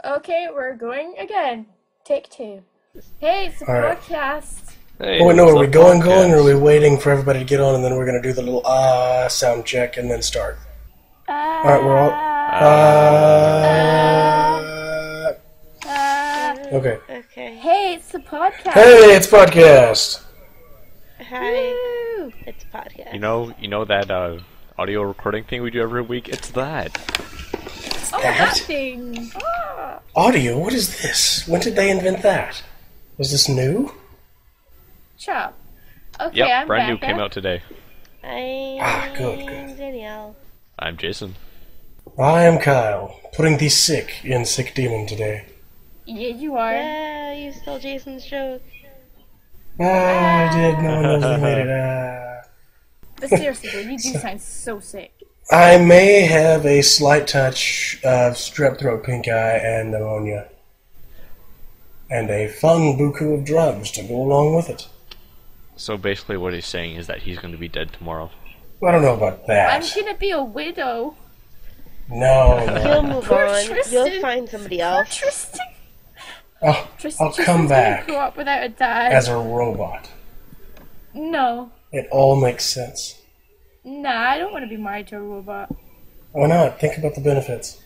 Okay, we're going again. Take two. Hey, it's a Alright. podcast. Hey, Oh, wait, no, what's are we up, going, podcast? or are we waiting for everybody to get on and then we're going to do the little sound check and then start? Alright, we're all... Okay. Okay. Hey, it's a podcast. Hey, it's podcast! Hi. Woo! It's a podcast. You know that audio recording thing we do every week? It's that. Oh, that thing. Ah. Audio? What is this? When did they invent that? Was this new? Chop. Okay, Yep, I'm brand new, Becka. came out today. I'm good. Danielle. I'm Jason. I am Kyle, putting the sick in Sick Demon today. Yeah, you are. Yeah, you stole Jason's joke. I did, no one knows who made it. But seriously, though, you do sound so sick. I may have a slight touch of strep throat, pink eye, and pneumonia. And a fun buku of drugs to go along with it. So basically what he's saying is that he's going to be dead tomorrow. I don't know about I'm that. gonna be a widow. No, You'll no. move Poor on. Tristan. You'll find somebody else. Tristan. I'll Tristan's come back gonna grow up without a dad. as a robot. No. It all makes sense. Nah, I don't want to be married to a robot. Why not? Think about the benefits.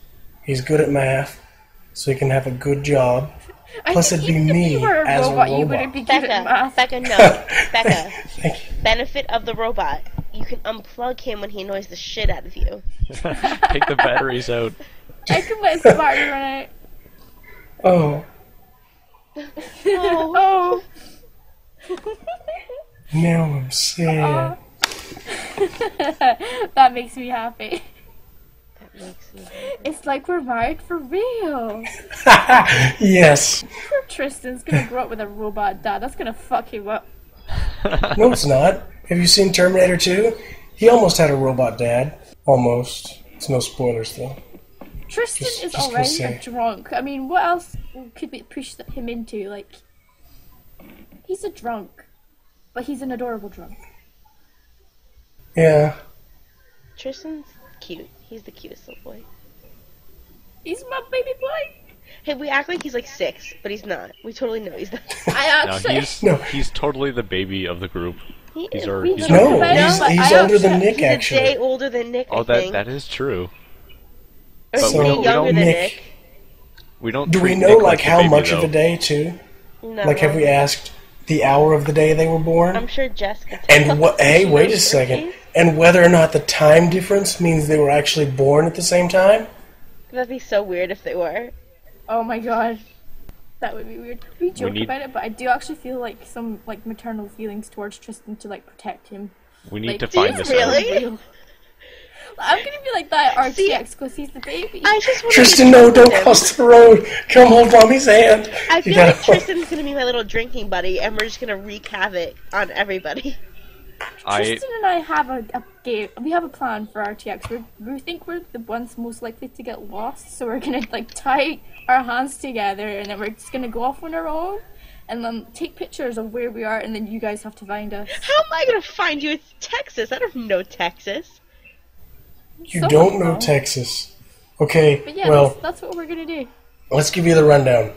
He's good at math, so he can have a good job. Plus, I it'd think be even me if you were a as robot, a you robot. wouldn't be good at math. Becca, no. Becca, Thank you. benefit of the robot. You can unplug him when he annoys the shit out of you. Take the batteries out. I can let Spartan run out. Oh, Oh. now I'm sad. That makes me happy. That makes me It's like we're married for real. Yes. Poor Tristan's gonna grow up with a robot dad. That's gonna fuck him up. No, it's not. Have you seen Terminator 2? He almost had a robot dad. Almost. It's no spoilers, though. Tristan Just is gonna already say. a drunk. I mean, what else could we push him into? Like, he's a drunk, but he's an adorable drunk. Yeah. Tristan's cute. He's the cutest little boy. He's my baby boy. Hey, we act like he's like 6, but he's not. We totally know he's not. I No, actually. he's totally the baby of the group. He He's is. our- we he's joke No, about it, he's, but he's I older than actually- Nick, He's a day actually. older than Nick, Oh, I think. that is true. Or is So, he we younger don't- than Nick- Nick? We don't Do we treat know, Nick like, the how baby, much of though. the day, too? No. Like, have we asked the hour of the day they were born? I'm sure Jessica tells And what? us Hey, she wait knows a second. birthdays. And whether or not the time difference means they were actually born at the same time? That'd be so weird if they were. Oh my god. That would be weird. We joke need- about it, but I do actually feel like some like maternal feelings towards Tristan to like protect him. We need Like, to do you find this really? out. I'm gonna be like that at See- RTX because he's the baby. I just want Tristan, to no, don't cross the road. Come hold mommy's hand. I You feel gotta- like Tristan's gonna be my little drinking buddy, and we're just gonna wreak havoc on everybody. Tristan and I have a game. We have a plan for RTX. We think we're the ones most likely to get lost, so we're gonna like tie our hands together, and then we're just gonna go off on our own, and then take pictures of where we are, and then you guys have to find us. How am I gonna find you? It's Texas. I don't know Texas. You Someone don't know will. Texas. Okay, But yeah, well, that's what we're gonna do. let's give you the rundown.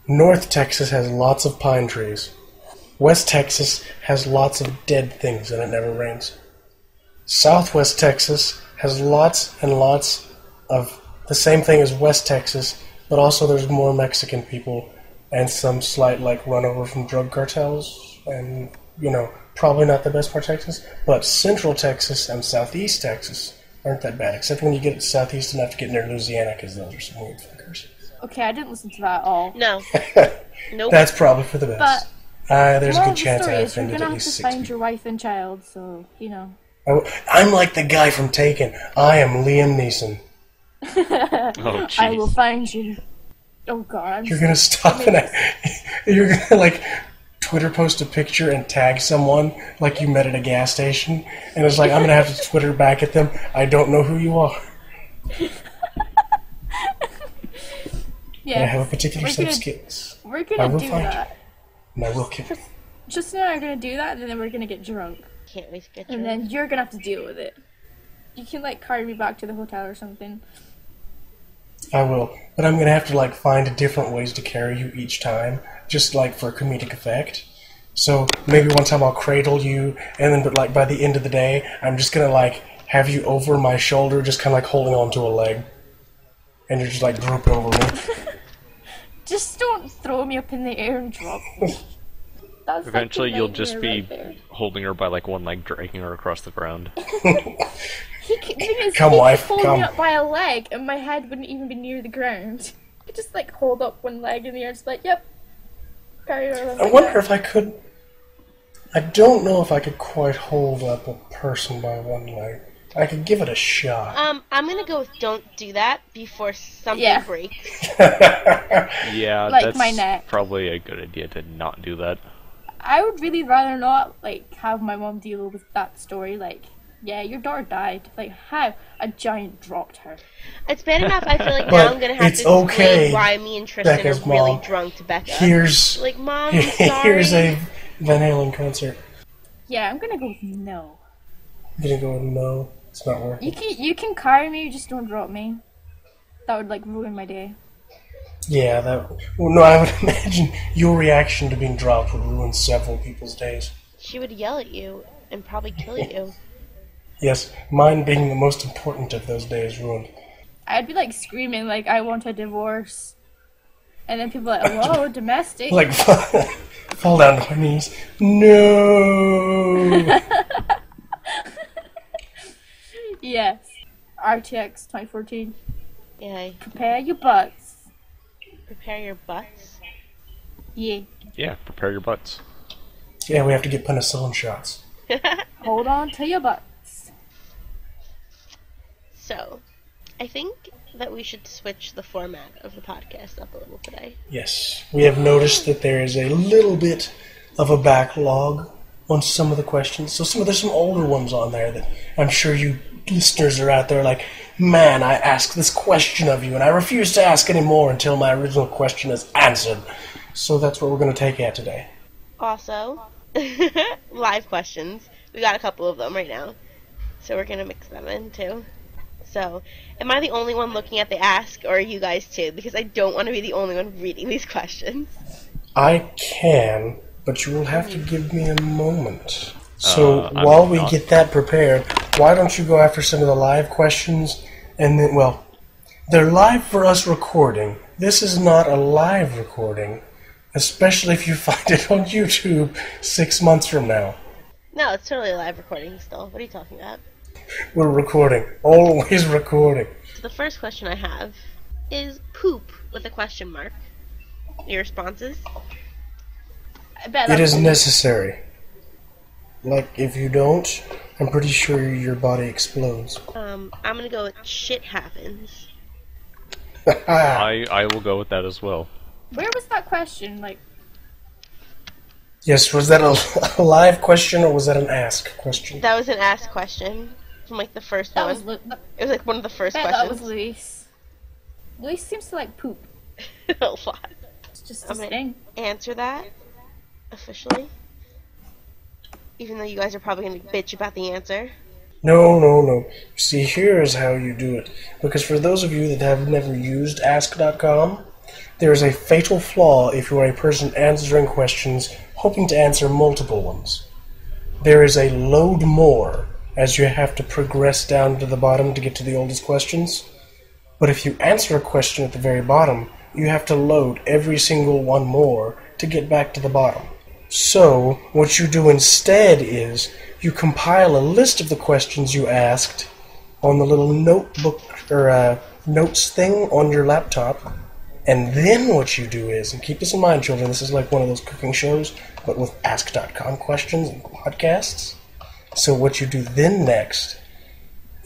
North Texas has lots of pine trees. West Texas has lots of dead things and it never rains. Southwest Texas has lots and lots of the same thing as West Texas, but also there's more Mexican people and some slight like runover from drug cartels and, probably not the best part of Texas, but Central Texas and Southeast Texas aren't that bad, except when you get southeast enough to get near Louisiana, because those are some weird fuckers. Okay, I didn't listen to that at all. No. Nope. That's probably for the best. There's a Moral good of the chance I story is you're offended gonna at have least to 6 find people. your wife and child, so you know. I'm like the guy from Taken. I am Liam Neeson. Oh, I will jeez. find you. Oh god. You're gonna stop and you're gonna like Twitter post a picture and tag someone like you met at a gas station, and it's like I'm gonna have to Twitter back at them. I don't know who you are. Yeah. But I have a particular We're set of gonna- skills, We're I gonna will do find that. and I will kill you. Tristan and I are gonna do that, and then we're gonna get drunk, Can't wait to get and you. then you're gonna have to deal with it. You can like carry me back to the hotel or something. I will. But I'm going to have to, like, find different ways to carry you each time, just, like, for comedic effect. So maybe one time I'll cradle you, and then, but, like, by the end of the day, I'm just going to, like, have you over my shoulder, just kind of, like, holding onto a leg. And you're just, like, drooped over me. Just don't throw me up in the air and drop me. That's Eventually, like you'll just be right holding her by like one leg, dragging her across the ground. Come, wife, hold come. me up by a leg, and my head wouldn't even be near the ground. I just like hold up one leg in the air, just like, yep. Carry her around. I wonder if I could. I don't know if I could quite hold up a person by one leg. I could give it a shot. I'm gonna go with don't do that before something breaks. Yeah, Like that's my neck. probably a good idea to not do that. I would really rather not like have my mom deal with that story. Like, yeah, your daughter died. Like, how a giant dropped her. It's bad enough. I feel like But now I'm gonna have it's to explain okay, why me and Tristan Becca's are really mom. drunk to Becca. Here's Like, Mom, I'm sorry. here's a Van Halen concert. Yeah, I'm gonna go with no. I'm gonna go with no. It's not working. You can carry me, just don't drop me. That would like ruin my day. Yeah, that. Well, no, I would imagine your reaction to being dropped would ruin several people's days. She would yell at you and probably kill you. Yes, mine being the most important of those days ruined. I'd be like screaming like I want a divorce, and then people are like, whoa, domestic. Like, fall down to my knees. No! Yes. RTX 2014. Yay. Prepare your butts. Prepare your butts. Yeah. Yeah, prepare your butts. Yeah, we have to get penicillin shots. Hold on to your butts. So, I think that we should switch the format of the podcast up a little today. Yes, we have noticed that there is a little bit of a backlog on some of the questions. So there's some older ones on there that I'm sure you listeners are out there like, man, I asked this question of you, and I refuse to ask any more until my original question is answered. So that's what we're going to take at today. Also, live questions. We got a couple of them right now. So we're going to mix them in too. So, am I the only one looking at the ask, or are you guys too? Because I don't want to be the only one reading these questions. I can, but you will have to give me a moment. So while we get that prepared, why don't you go after some of the live questions, and then, well, they're live for us recording. This is not a live recording, especially if you find it on YouTube 6 months from now. No, it's totally a live recording still. What are you talking about? We're recording. Always recording. So the first question I have is poop with a question mark. Your responses? I bet It that's is necessary. Like, if you don't, I'm pretty sure your body explodes. I'm gonna go with shit happens. I will go with that as well. Where was that question? Like, Yes, was that a live question or was that an ask question? That was an ask question from like the first that one. was It was like one of the first bet questions. that was Luis. Luis seems to like poop. A lot. It's just I'm his gonna thing. answer that officially. Even though you guys are probably gonna bitch about the answer. No. See, here is how you do it. Because for those of you that have never used Ask.com, there is a fatal flaw if you are a person answering questions hoping to answer multiple ones. There is a load more, as you have to progress down to the bottom to get to the oldest questions. But if you answer a question at the very bottom, you have to load every single one more to get back to the bottom. So, what you do instead is, you compile a list of the questions you asked on the little notebook, or notes thing on your laptop, and then what you do is, and keep this in mind, children, this is like one of those cooking shows, but with Ask.com questions and podcasts. So what you do then next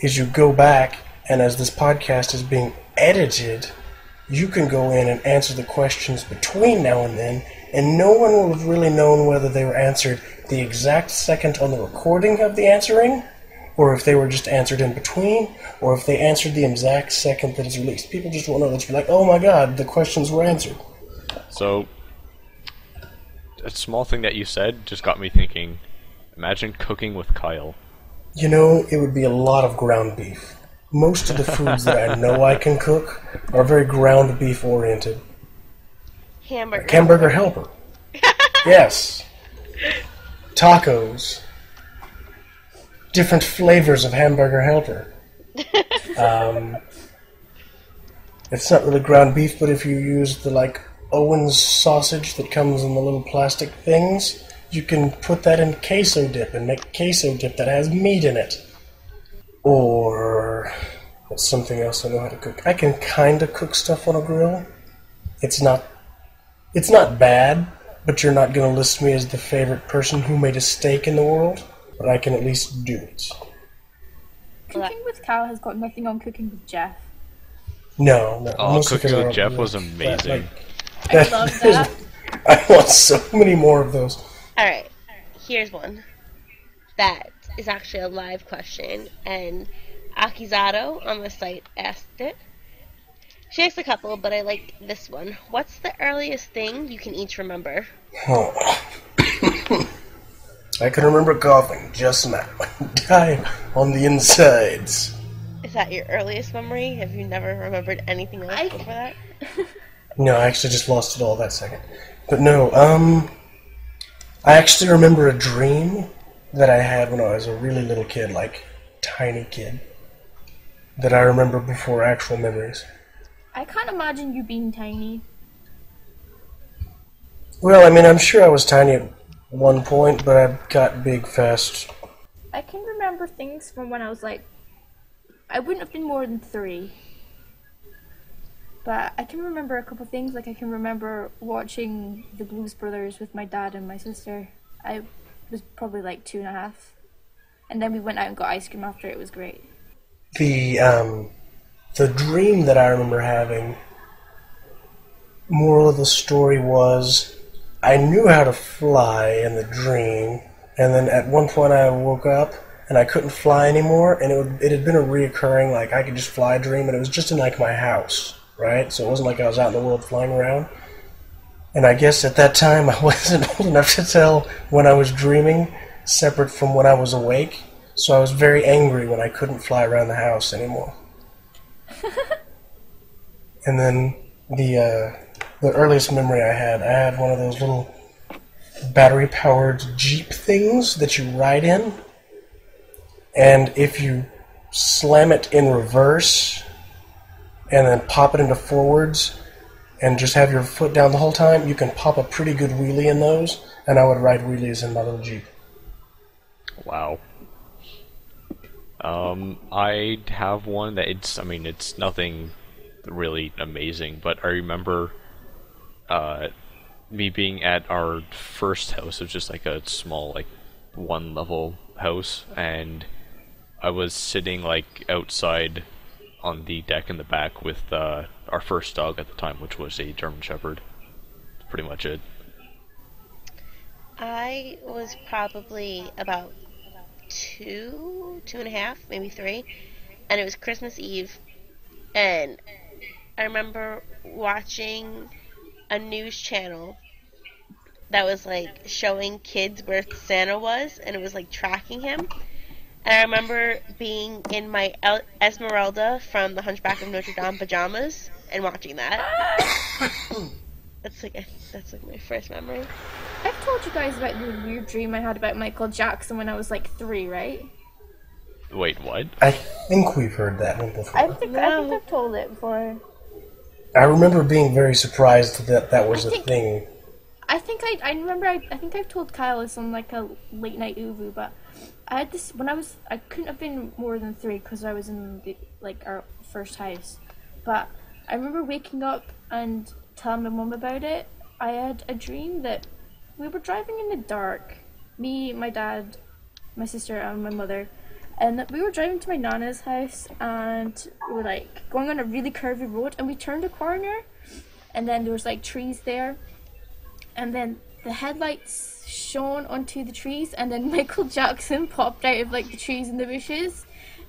is you go back, and as this podcast is being edited, you can go in and answer the questions between now and then, and no one will have really known whether they were answered the exact second on the recording of the answering, or if they were just answered in between, or if they answered the exact second that it's released. People just won't know. They'll just be like, oh my god, the questions were answered. So, a small thing that you said just got me thinking, imagine cooking with Kyle. You know, it would be a lot of ground beef. Most of the foods that I know I can cook are very ground beef oriented. Hamburger. Like hamburger helper. Yes. Tacos. Different flavors of hamburger helper. It's not really ground beef, but if you use the Owens sausage that comes in the little plastic things, you can put that in queso dip and make queso dip that has meat in it. Or what's something else I know how to cook? I can kind of cook stuff on a grill. It's not bad, but you're not going to list me as the favorite person who made a steak in the world. But I can at least do it. Cooking with Cal has got nothing on cooking with Jeff. No. Oh, cooking with Jeff was amazing. I love that. I want so many more of those. Alright, here's one. That is actually a live question, and Akizato on the site asked it. She asked a couple, but I like this one. What's the earliest thing you can each remember? Oh. I can remember coughing just now. Dying on the insides. Is that your earliest memory? Have you never remembered anything else before that? No, I actually just lost it all that second. But no, I actually remember a dream that I had when I was a really little kid, tiny kid, that I remember before actual memories. I can't imagine you being tiny. Well, I mean, I'm sure I was tiny at one point, but I got big fast. I can remember things from when I was I wouldn't have been more than 3. But I can remember a couple things, I can remember watching the Blues Brothers with my dad and my sister. I was probably 2.5. And then we went out and got ice cream after. It was great. The dream that I remember having, moral of the story was, I knew how to fly in the dream, and then at one point I woke up and I couldn't fly anymore, and it had been a reoccurring, I could just fly dream, and it was just in my house, right? So it wasn't like I was out in the world flying around. And I guess at that time I wasn't old enough to tell when I was dreaming separate from when I was awake, so I was very angry when I couldn't fly around the house anymore. And then the earliest memory I had one of those little battery-powered Jeep things that you ride in, and if you slam it in reverse and then pop it into forwards and just have your foot down the whole time, you can pop a pretty good wheelie in those, and I would ride wheelies in my little Jeep. Wow. I have one that it's nothing really amazing, but I remember me being at our first house. It was just a small, one-level house, and I was sitting, outside on the deck in the back with our first dog at the time, which was a German Shepherd. That's pretty much it. I was probably about 2.5, maybe 3, and it was Christmas Eve, and I remember watching a news channel that was showing kids where Santa was, and it was tracking him. And I remember being in my Esmeralda from The Hunchback of Notre Dame pajamas and watching that. That's my first memory. I've told you guys about the weird dream I had about Michael Jackson when I was 3, right? Wait, what? I think we've heard that one before. I think I've told it before. I remember being very surprised that was a thing. I think I remember. I think I've told Kyle this on a late night uvu, but I had this when I couldn't have been more than 3 because I was in our first house. But I remember waking up and telling my mum about it. I had a dream that we were driving in the dark, me, my dad, my sister, and my mother, and we were driving to my nana's house, and we were going on a really curvy road, and we turned a corner, and then there was trees there, and then the headlights shone onto the trees, and then Michael Jackson popped out of the trees and the bushes,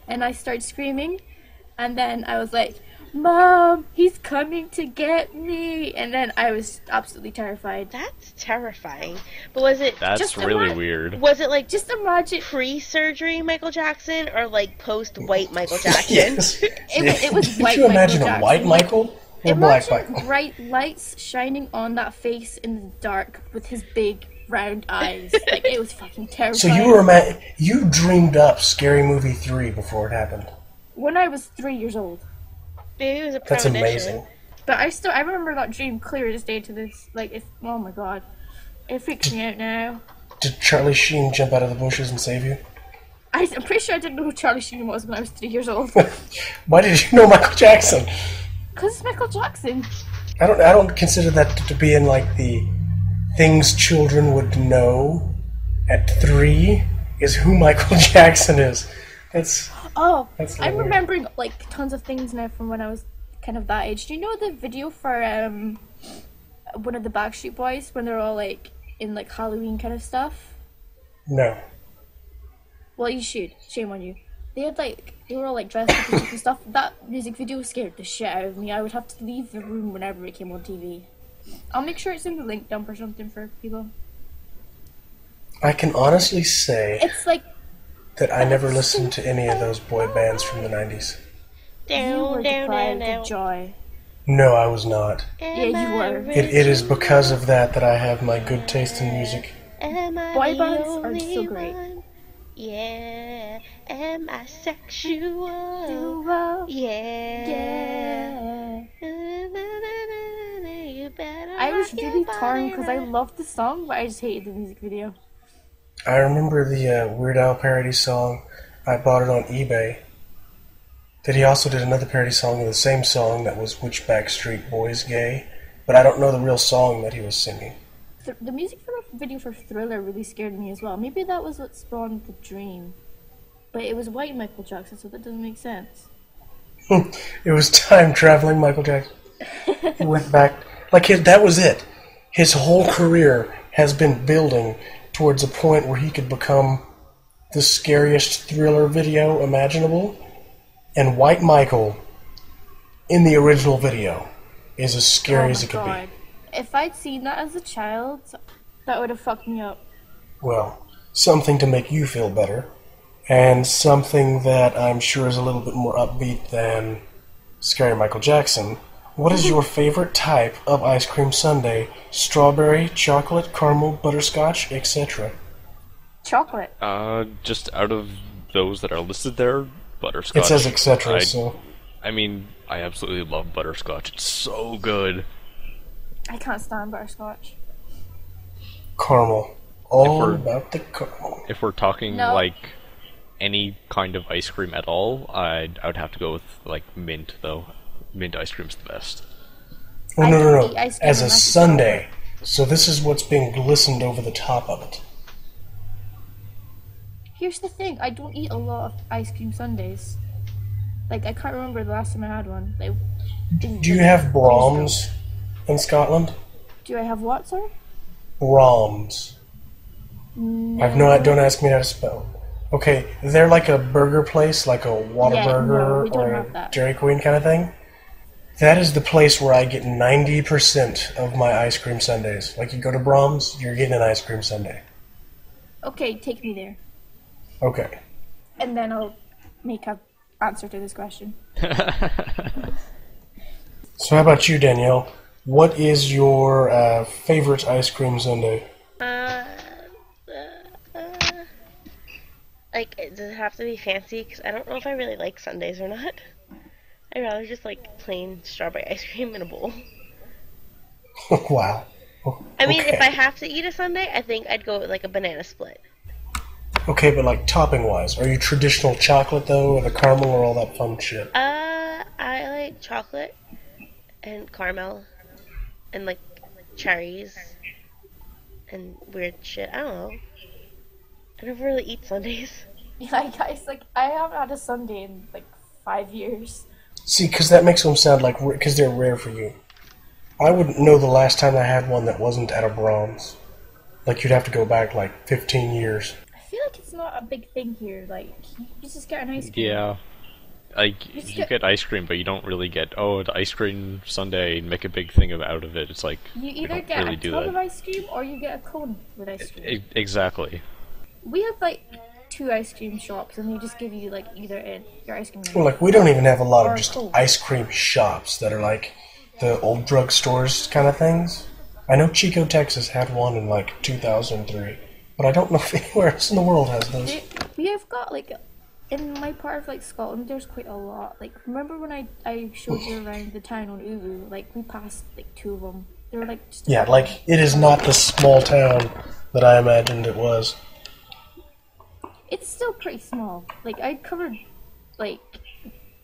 and I started screaming, and then I was Mom, he's coming to get me. And then I was absolutely terrified. That's terrifying. But was it... That's really weird. Was it like Just imagine... pre-surgery Michael Jackson or like post-white Michael Jackson? Yes. It was white Could you imagine Michael a white Jackson. Michael or black Imagine Michael? bright lights shining on that face in the dark with his big round eyes. Like, it was fucking terrifying. So you dreamed up Scary Movie 3 before it happened. When I was 3 years old. Maybe it was a That's premonition. amazing. But I remember that dream clear as day to this. Like, oh my god. It freaks me out now. Did Charlie Sheen jump out of the bushes and save you? I'm pretty sure I didn't know who Charlie Sheen was when I was 3 years old. Why did you know Michael Jackson? Because it's Michael Jackson. I don't consider that to be in like the things children would know at 3 is who Michael Jackson is. That's I'm weird. remembering like tons of things now from when I was kind of that age. Do you know the video for one of the Backstreet Boys when they're all like in like Halloween kind of stuff? No. Well, you should. Shame on you. They were all like dressed up and stuff. That music video scared the shit out of me. I would have to leave the room whenever it came on TV. I'll make sure it's in the link dump or something for people. I can honestly say It's like that I never listened to any of those boy bands from the 90s. you were deprived of joy. No, I was not. Yeah, you were. It is because of that I have my good taste in music. Boy bands are so great. Yeah, am I sexual? Yeah. You better I was rock your really body torn because I right. loved the song, but I just hated the music video. I remember the Weird Al parody song. I bought it on eBay. That he also did another parody song of the same song that was Which Backstreet Boy's Gay, but I don't know the real song that he was singing. The music for the video for Thriller really scared me as well. Maybe that was what spawned the dream. But it was white Michael Jackson, so that doesn't make sense. It was time-traveling Michael Jackson. He went back. That was it. His whole career has been building towards a point where he could become the scariest Thriller video imaginable. And White Michael, in the original video, is as scary as it could be. If I'd seen that as a child, that would have fucked me up. Well, something to make you feel better, and something that I'm sure is a little bit more upbeat than Scary Michael Jackson. What is your favorite type of ice cream sundae? Strawberry, chocolate, caramel, butterscotch, etc. Chocolate. Just out of those that are listed there, butterscotch. It says etc. So I mean, I absolutely love butterscotch. It's so good. I can't stand butterscotch. caramel. All about the caramel. If we're talking No. like any kind of ice cream at all, I would have to go with like mint though. Mint ice cream's the best. Oh, I no, don't no, eat no. ice cream As a unless it's sundae. So this is what's being glistened over the top of it. Here's the thing, I don't eat a lot of ice cream sundaes. Like, I can't remember the last time I had one. Do you have Brahms in Scotland? Do I have what, sir? Brahms. No. I've no. Don't ask me how to spell. Okay, they're like a burger place, like a Whataburger we don't or have a that. Dairy Queen kind of thing. That is the place where I get 90% of my ice cream sundaes. Like you go to Brahms, you're getting an ice cream sundae. Okay, take me there. Okay. And then I'll make a answer to this question. So how about you, Danielle? What is your favorite ice cream sundae? Like, does it have to be fancy? Because I don't know if I really like sundaes or not. I'd rather just like plain strawberry ice cream in a bowl. Wow. I mean, Okay. if I have to eat a sundae, I think I'd go with like a banana split. Okay, but like topping-wise, are you traditional chocolate though, or the caramel, or all that fun shit? I like chocolate and caramel and like cherries and weird shit. I don't know. I never really eat sundaes. Yeah, guys, like, I haven't had a sundae in, like, 5 years. See, because that makes them sound like, because they're rare for you. I wouldn't know the last time I had one that wasn't at a Brahms. Like, you'd have to go back, like, 15 years. I feel like it's not a big thing here. Like, you just get an ice cream. Yeah. like you get ice cream, but you don't really get the ice cream sundae and make a big thing out of it. It's like You either don't get really a do tub that. of ice cream or you get a cone with ice cream. Exactly. We have like 2 ice cream shops, and they just give you like either your ice cream. Well, like, we don't even have a lot Or of just Coke. ice cream shops that are like the old drugstores kind of things. I know Chico, Texas had one in like 2003, but I don't know if anywhere else in the world has those. We have got like in my part of like Scotland, there's quite a lot. Like, remember when I showed you around the town on Uru? Like, we passed like 2 of them. They were like just Yeah, like, it is not the small town that I imagined it was. It's still pretty small. Like, I covered like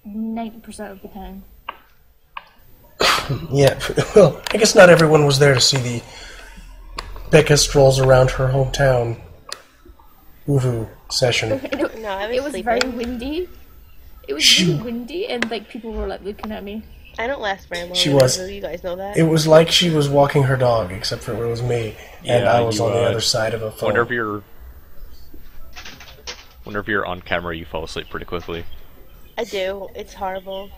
90% of the town. Yeah, well, I guess not everyone was there to see the Becka strolls around her hometown Uvu session. No, I was It was sleeping. very windy. It was really windy, and like people were like looking at me. I don't last very long. She was. You guys know that. It was like she was walking her dog, except for it was me, and Yeah, I was you, on the other side of a phone. Whenever you're on camera, you fall asleep pretty quickly. I do. It's horrible.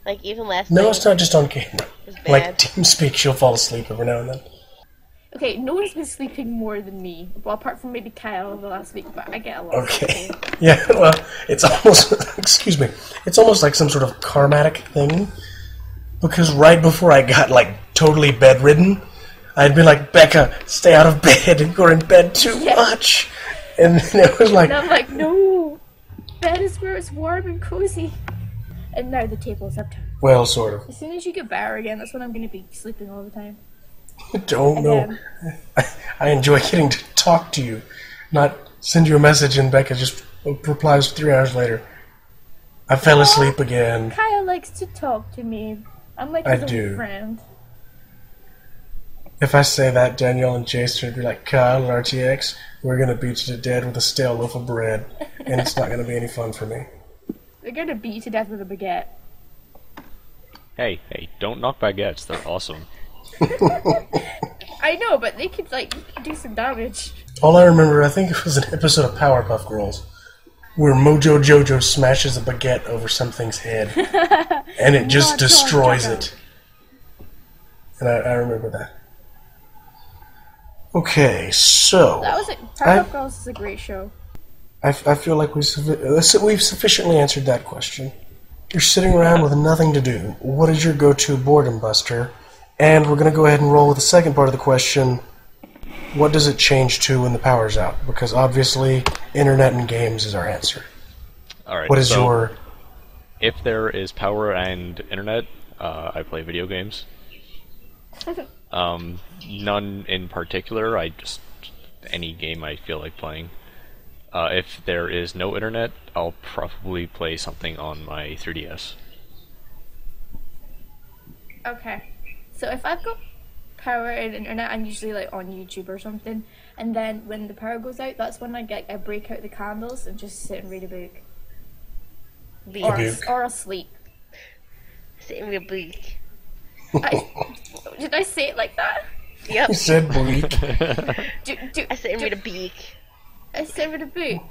Like, even last night. No, it's not just on camera. was bad. Like TeamSpeak, she'll fall asleep every now and then. Okay, no one's been sleeping more than me. Well, apart from maybe Kyle the last week, but I get a lot of Okay. sleep. Yeah, well, it's almost, excuse me, it's almost like some sort of karmatic thing. Because right before I got, like, totally bedridden, I'd been like, Becca, stay out of bed, you're in bed too much. And then it was like, And I'm like, no, bed is where it's warm and cozy. And now the tables have turned. well, sort of. As soon as you get better again, that's when I'm going to be sleeping all the time. Don't know. Again. I enjoy getting to talk to you, not send you a message and Becca just replies 3 hours later. I fell asleep again. Kyle likes to talk to me. I'm like I his do. old friend. If I say that, Danielle and Jason would be like, Kyle, RTX, we're going to beat you to death with a stale loaf of bread, and it's not going to be any fun for me. They're going to beat you to death with a baguette. Hey, don't knock baguettes. They're awesome. I know, but they could, like, do some damage. All I remember, I think it was an episode of Powerpuff Girls, where Mojo Jojo smashes a baguette over something's head, and it just destroys it. And I remember that. Okay, so That was it. Powerpuff Girls is a great show. I feel like we've sufficiently answered that question. You're sitting around with nothing to do. What is your go-to boredom buster? And we're going to go ahead and roll with the second part of the question. What does it change to when the power's out? Because obviously, internet and games is our answer. Alright, What is so your... if there is power and internet, I play video games. None in particular, any game I feel like playing. If there is no internet, I'll probably play something on my 3DS. Okay. So if I've got power and internet, I'm usually like on YouTube or something. And then when the power goes out, that's when I break out the candles and just sit and read a book. Or asleep. Sit in your book. Did I say it like that? Yep. You said bleak. I sit and read a beak. I said read a book.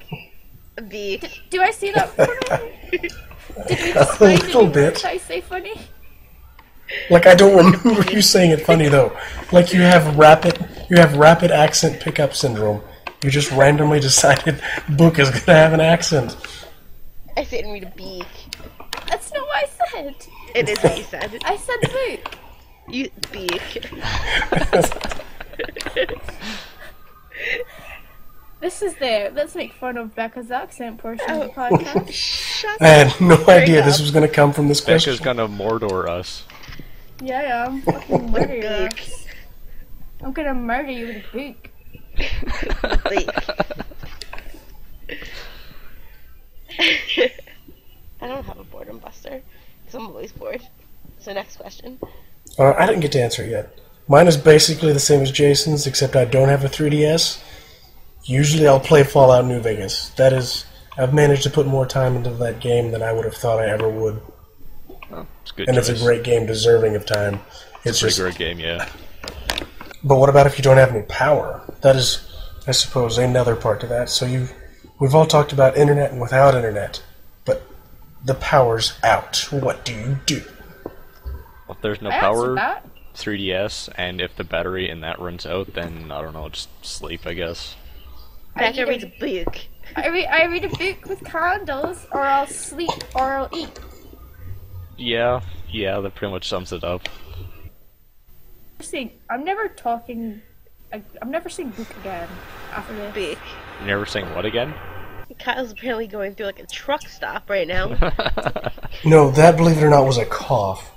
A beak. Do I say that funny? Did we A decide little that bit. Did I say funny? Like, I don't remember you saying it funny, though. Like, you have rapid accent pickup syndrome. You just randomly decided book is going to have an accent. I sit and read a beak. That's not what I said. It is what you said. I said book. You beak. This is the let's make fun of Becca's accent portion of the podcast. Shut I had no idea this was going to come from this question. Becca's gonna Mordor us. Yeah, I am. Fucking murder your ass. I'm gonna murder you with a book. beak. I don't have a boredom buster because I'm always bored. So next question. I didn't get to answer it yet. Mine is basically the same as Jason's, except I don't have a 3DS. Usually I'll play Fallout New Vegas. That is, I've managed to put more time into that game than I would have thought I ever would. Oh, it's a good And choice. it's a great game, deserving of time. It's Pretty just, great game, yeah. but what about if you don't have any power? That is, I suppose, another part to that. So we've all talked about internet and without internet. But the power's out. What do you do? Well, if there's no I power, answered that. 3DS, and if the battery in that runs out, then I don't know, just sleep, I guess. Becca reads a book. I read a book with candles, or I'll sleep, or I'll eat. Yeah, that pretty much sums it up. I'm never saying book again after this. Book. You're never saying what again? Kyle's apparently going through like a truck stop right now. No, that, believe it or not, was a cough.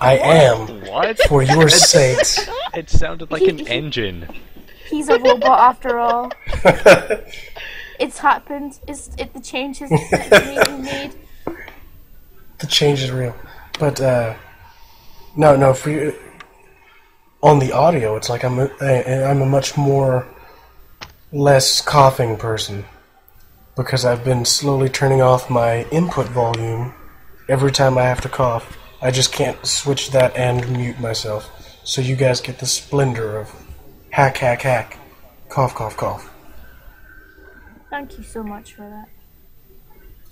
I am, What? for your sakes. It sounded like an engine. He's a robot after all. It's happened. The change has been made. The change is real. But, no, for you, on the audio, it's like I'm a much less coughing person. Because I've been slowly turning off my input volume every time I have to cough. I just can't switch that and mute myself. So you guys get the splendor of hack, hack, hack, cough, cough, cough. Thank you so much for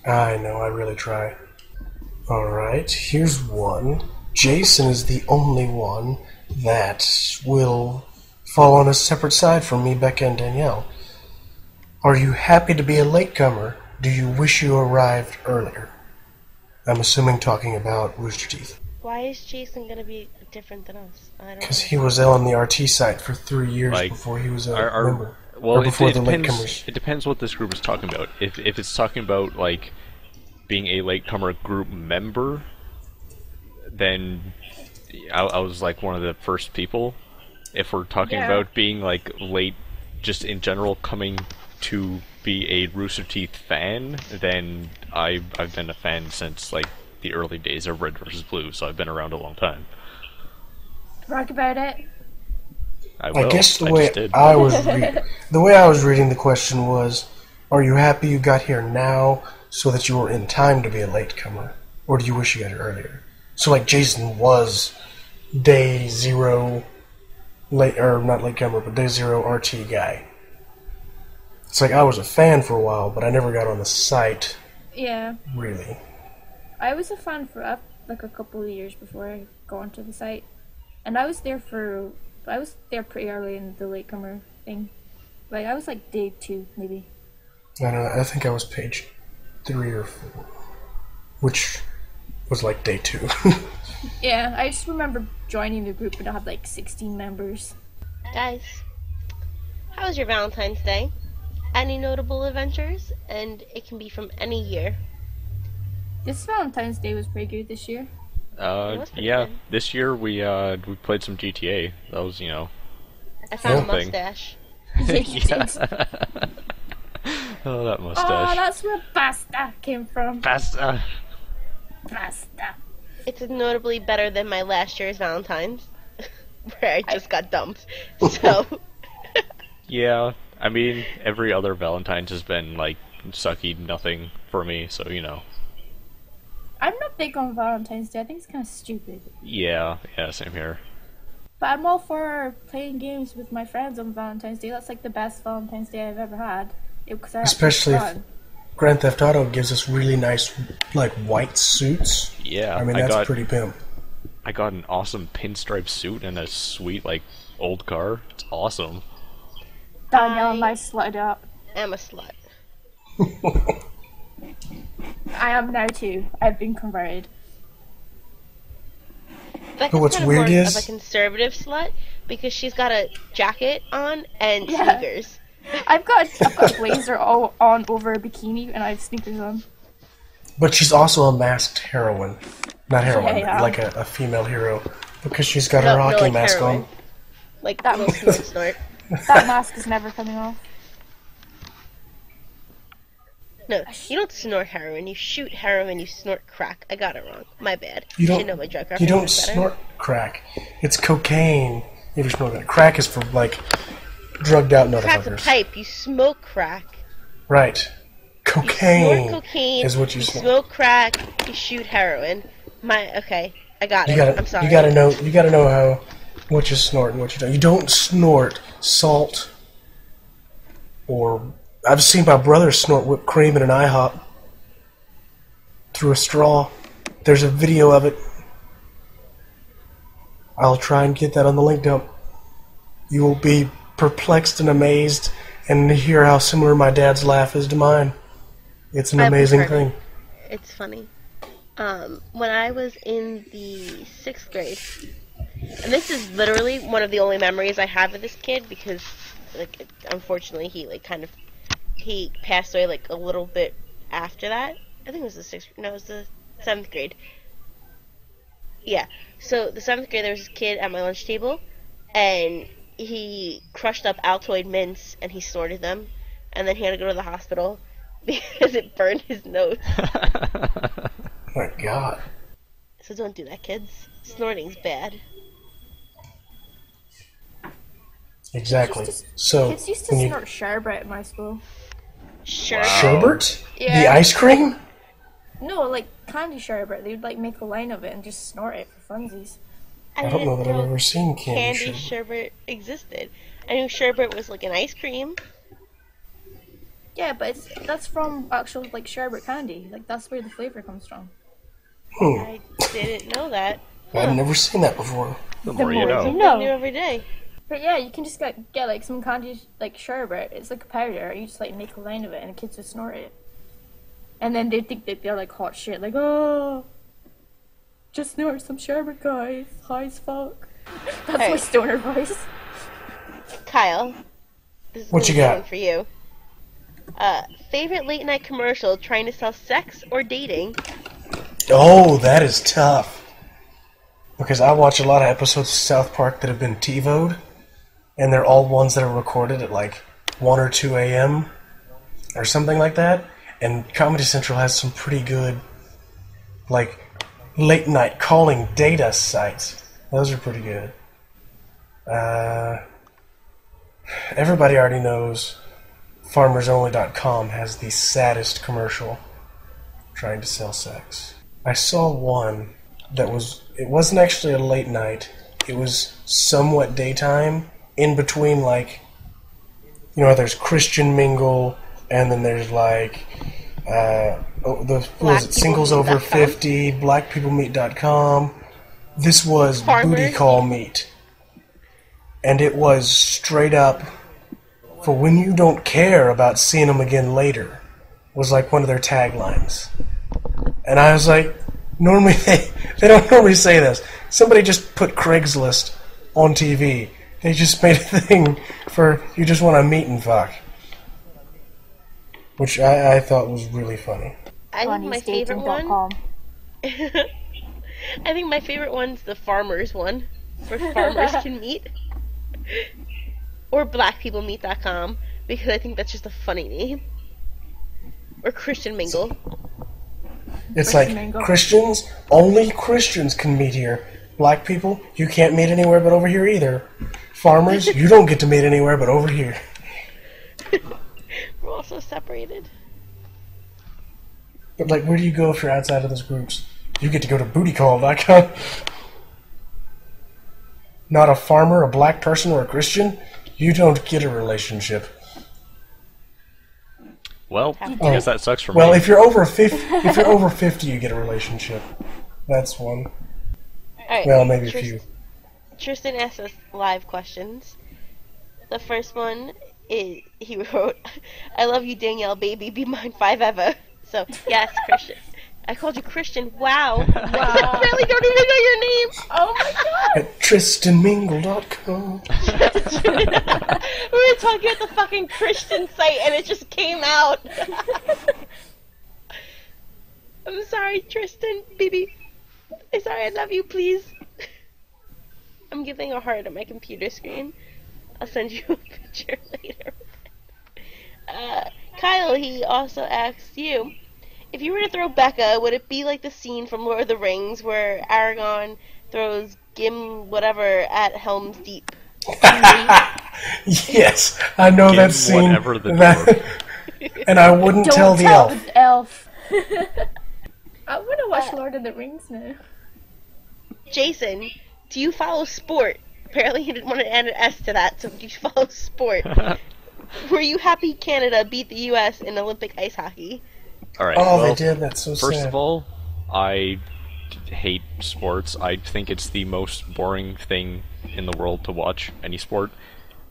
that. I know, I really try. Alright, here's one. Jason is the only one that will fall on a separate side from me, Becca, and Danielle. Are you happy to be a latecomer? Do you wish you arrived earlier? I'm assuming talking about RoosterTeeth. Why is Jason gonna be different than us? I don't Because know. he was on the RT site for 3 years Like, before he was a member. Well, or before it the depends. latecomers. It depends what this group is talking about. If it's talking about like being a latecomer group member, then I was like one of the first people. If we're talking about being like late, just in general, coming to be a RoosterTeeth fan, then I've been a fan since like the early days of Red vs. Blue, so I've been around a long time. Brag about it. I guess the just did. way I was reading the question was, are you happy you got here now so that you were in time to be a latecomer, or do you wish you got here earlier? So like Jason was day zero not latecomer, but day zero RT guy. It's like I was a fan for a while, but I never got on the site. Yeah. Really. I was a fan for like a couple of years before I got onto the site, and I was there pretty early in the latecomer thing. Like I was like day 2 maybe. I don't know. I think I was page 3 or 4, which was like day 2. Yeah, I just remember joining the group and it had like 16 members. Guys, how was your Valentine's Day? Any notable adventures? And it can be from any year. This Valentine's Day was pretty good this year. was pretty Yeah. good. This year we played some GTA. That was, you know. I found a something. mustache. Yeah, you did. Oh, that mustache. Oh, that's where pasta came from. Pasta. Pasta. It's notably better than my last year's Valentine's, where I just got dumped. So, Yeah, I mean, every other Valentine's has been, like, sucky nothing for me, so, you know. I'm not big on Valentine's Day. I think it's kind of stupid. Yeah, same here. But I'm all for playing games with my friends on Valentine's Day. That's like the best Valentine's Day I've ever had. Especially if Grand Theft Auto gives us really nice, like, white suits. Yeah, I mean, that's pretty pimp. I got an awesome pinstripe suit and a sweet, like, old car. It's awesome. Danielle and I slutted up. I'm a slut. I am now too. I've been converted. Becca's what's kind of weird more is- of a conservative slut because she's got a jacket on and sneakers. I've got a blazer all on over a bikini and I have sneakers on. But she's also a masked heroine. Not heroine, Yeah. like a female hero. Because she's got No, her hockey like mask heroin. on. Like That little snort. That mask is never coming off. No, you don't snort heroin. You shoot heroin. You snort crack. I got it wrong. My bad. You Should don't, know my drug you don't references better. snort crack. It's cocaine if you snort that. Crack is for, like, drugged out Crack's a motherfuckers. pipe. You smoke crack. Right. You Cocaine snort cocaine. is what you You snort. smoke crack. You shoot heroin. Okay, I got You it. gotta, I'm sorry. You gotta know how, what you snort and what you don't. You don't snort salt or, I've seen my brother snort whipped cream in an IHOP. through a straw. There's a video of it. I'll try and get that on the link dump. You will be perplexed and amazed and hear how similar my dad's laugh is to mine. It's an amazing thing. It's funny. When I was in the 6th grade, and this is literally one of the only memories I have of this kid because, like, unfortunately he passed away like a little bit after that. I think it was the 6th. No, it was the 7th grade. Yeah. So the 7th grade, there was this kid at my lunch table, and he crushed up Altoid mints and he snorted them, and then he had to go to the hospital because it burned his nose. My God. So don't do that, kids. Snorting's bad. Exactly. Kids used to snort sherbet at my school. Sherbet? Yeah. The ice cream? No, like candy sherbet. They would like make a line of it and just snort it for funsies. I don't know that I've ever seen candy sherbet existed. I knew sherbet was like an ice cream. Yeah, but that's from actual like sherbet candy. Like that's where the flavor comes from. I didn't know that. I've never seen that before. The more you know. Something new every day. But yeah, you can just get like some candy like sherbet. It's like a powder. You just like make a line of it and the kids just snort it. And then they think that they're like hot shit. Like, oh, just snort some sherbet, guys. High as fuck. That's my stoner voice. Kyle, this is what you got for you? Favorite late night commercial trying to sell sex or dating? Oh, that is tough. Because I watch a lot of episodes of South Park that have been TiVo'd, and they're all ones that are recorded at like 1 or 2 a.m. or something like that. And Comedy Central has some pretty good, like, late night calling data sites. Those are pretty good. Everybody already knows FarmersOnly.com has the saddest commercial trying to sell sex. I saw one that it wasn't actually a late night. It was somewhat daytime, in between, like, you know, there's Christian Mingle, and then there's, like, Singles Over 50, BlackPeopleMeet.com. This was Booty Call Meet. And it was straight up, for when you don't care about seeing them again later, was like one of their taglines. And I was like, normally they don't normally say this. Somebody just put Craigslist on TV. They just made a thing for you just want to meet and fuck. Which I thought was really funny. I think my favorite one... I think my favorite one's the farmers one, where farmers can meet. Or blackpeoplemeet.com, because I think that's just a funny name. Or Christian Mingle. It's like, Christians, only Christians can meet here. Black people, you can't meet anywhere but over here either. Farmers, you don't get to meet anywhere but over here. We're also separated. But, like, where do you go if you're outside of those groups? You get to go to bootycall.com. Not a farmer, a black person, or a Christian, you don't get a relationship. Well, I guess that sucks for me. Well, if you're over 50, you get a relationship. That's one. Right, well, maybe a few. Tristan asked us live questions. The first one is, he wrote, I love you, Danielle, baby, be mine 5 ever. So, yes, Christian. I called you Christian. Wow. I really don't even know your name. Oh my god. At tristanmingle.com. We were talking at the fucking Christian site and it just came out. I'm sorry, Tristan, baby. I'm sorry, I love you, please. I'm giving a heart at my computer screen. I'll send you a picture later. Kyle, he also asked you, if you were to throw Becka, would it be like the scene from Lord of the Rings where Aragorn throws Gim whatever at Helm's Deep? Yes, I know that scene. Whatever the dwarf. And I wouldn't tell the elf. I want to watch Lord of the Rings now. Jason, do you follow sport? Apparently he didn't want to add an S to that, so do you follow sport? Were you happy Canada beat the U.S. in Olympic ice hockey? Alright, Oh, well, they did. That's so first sad. of all, I hate sports. I think it's the most boring thing in the world to watch, any sport.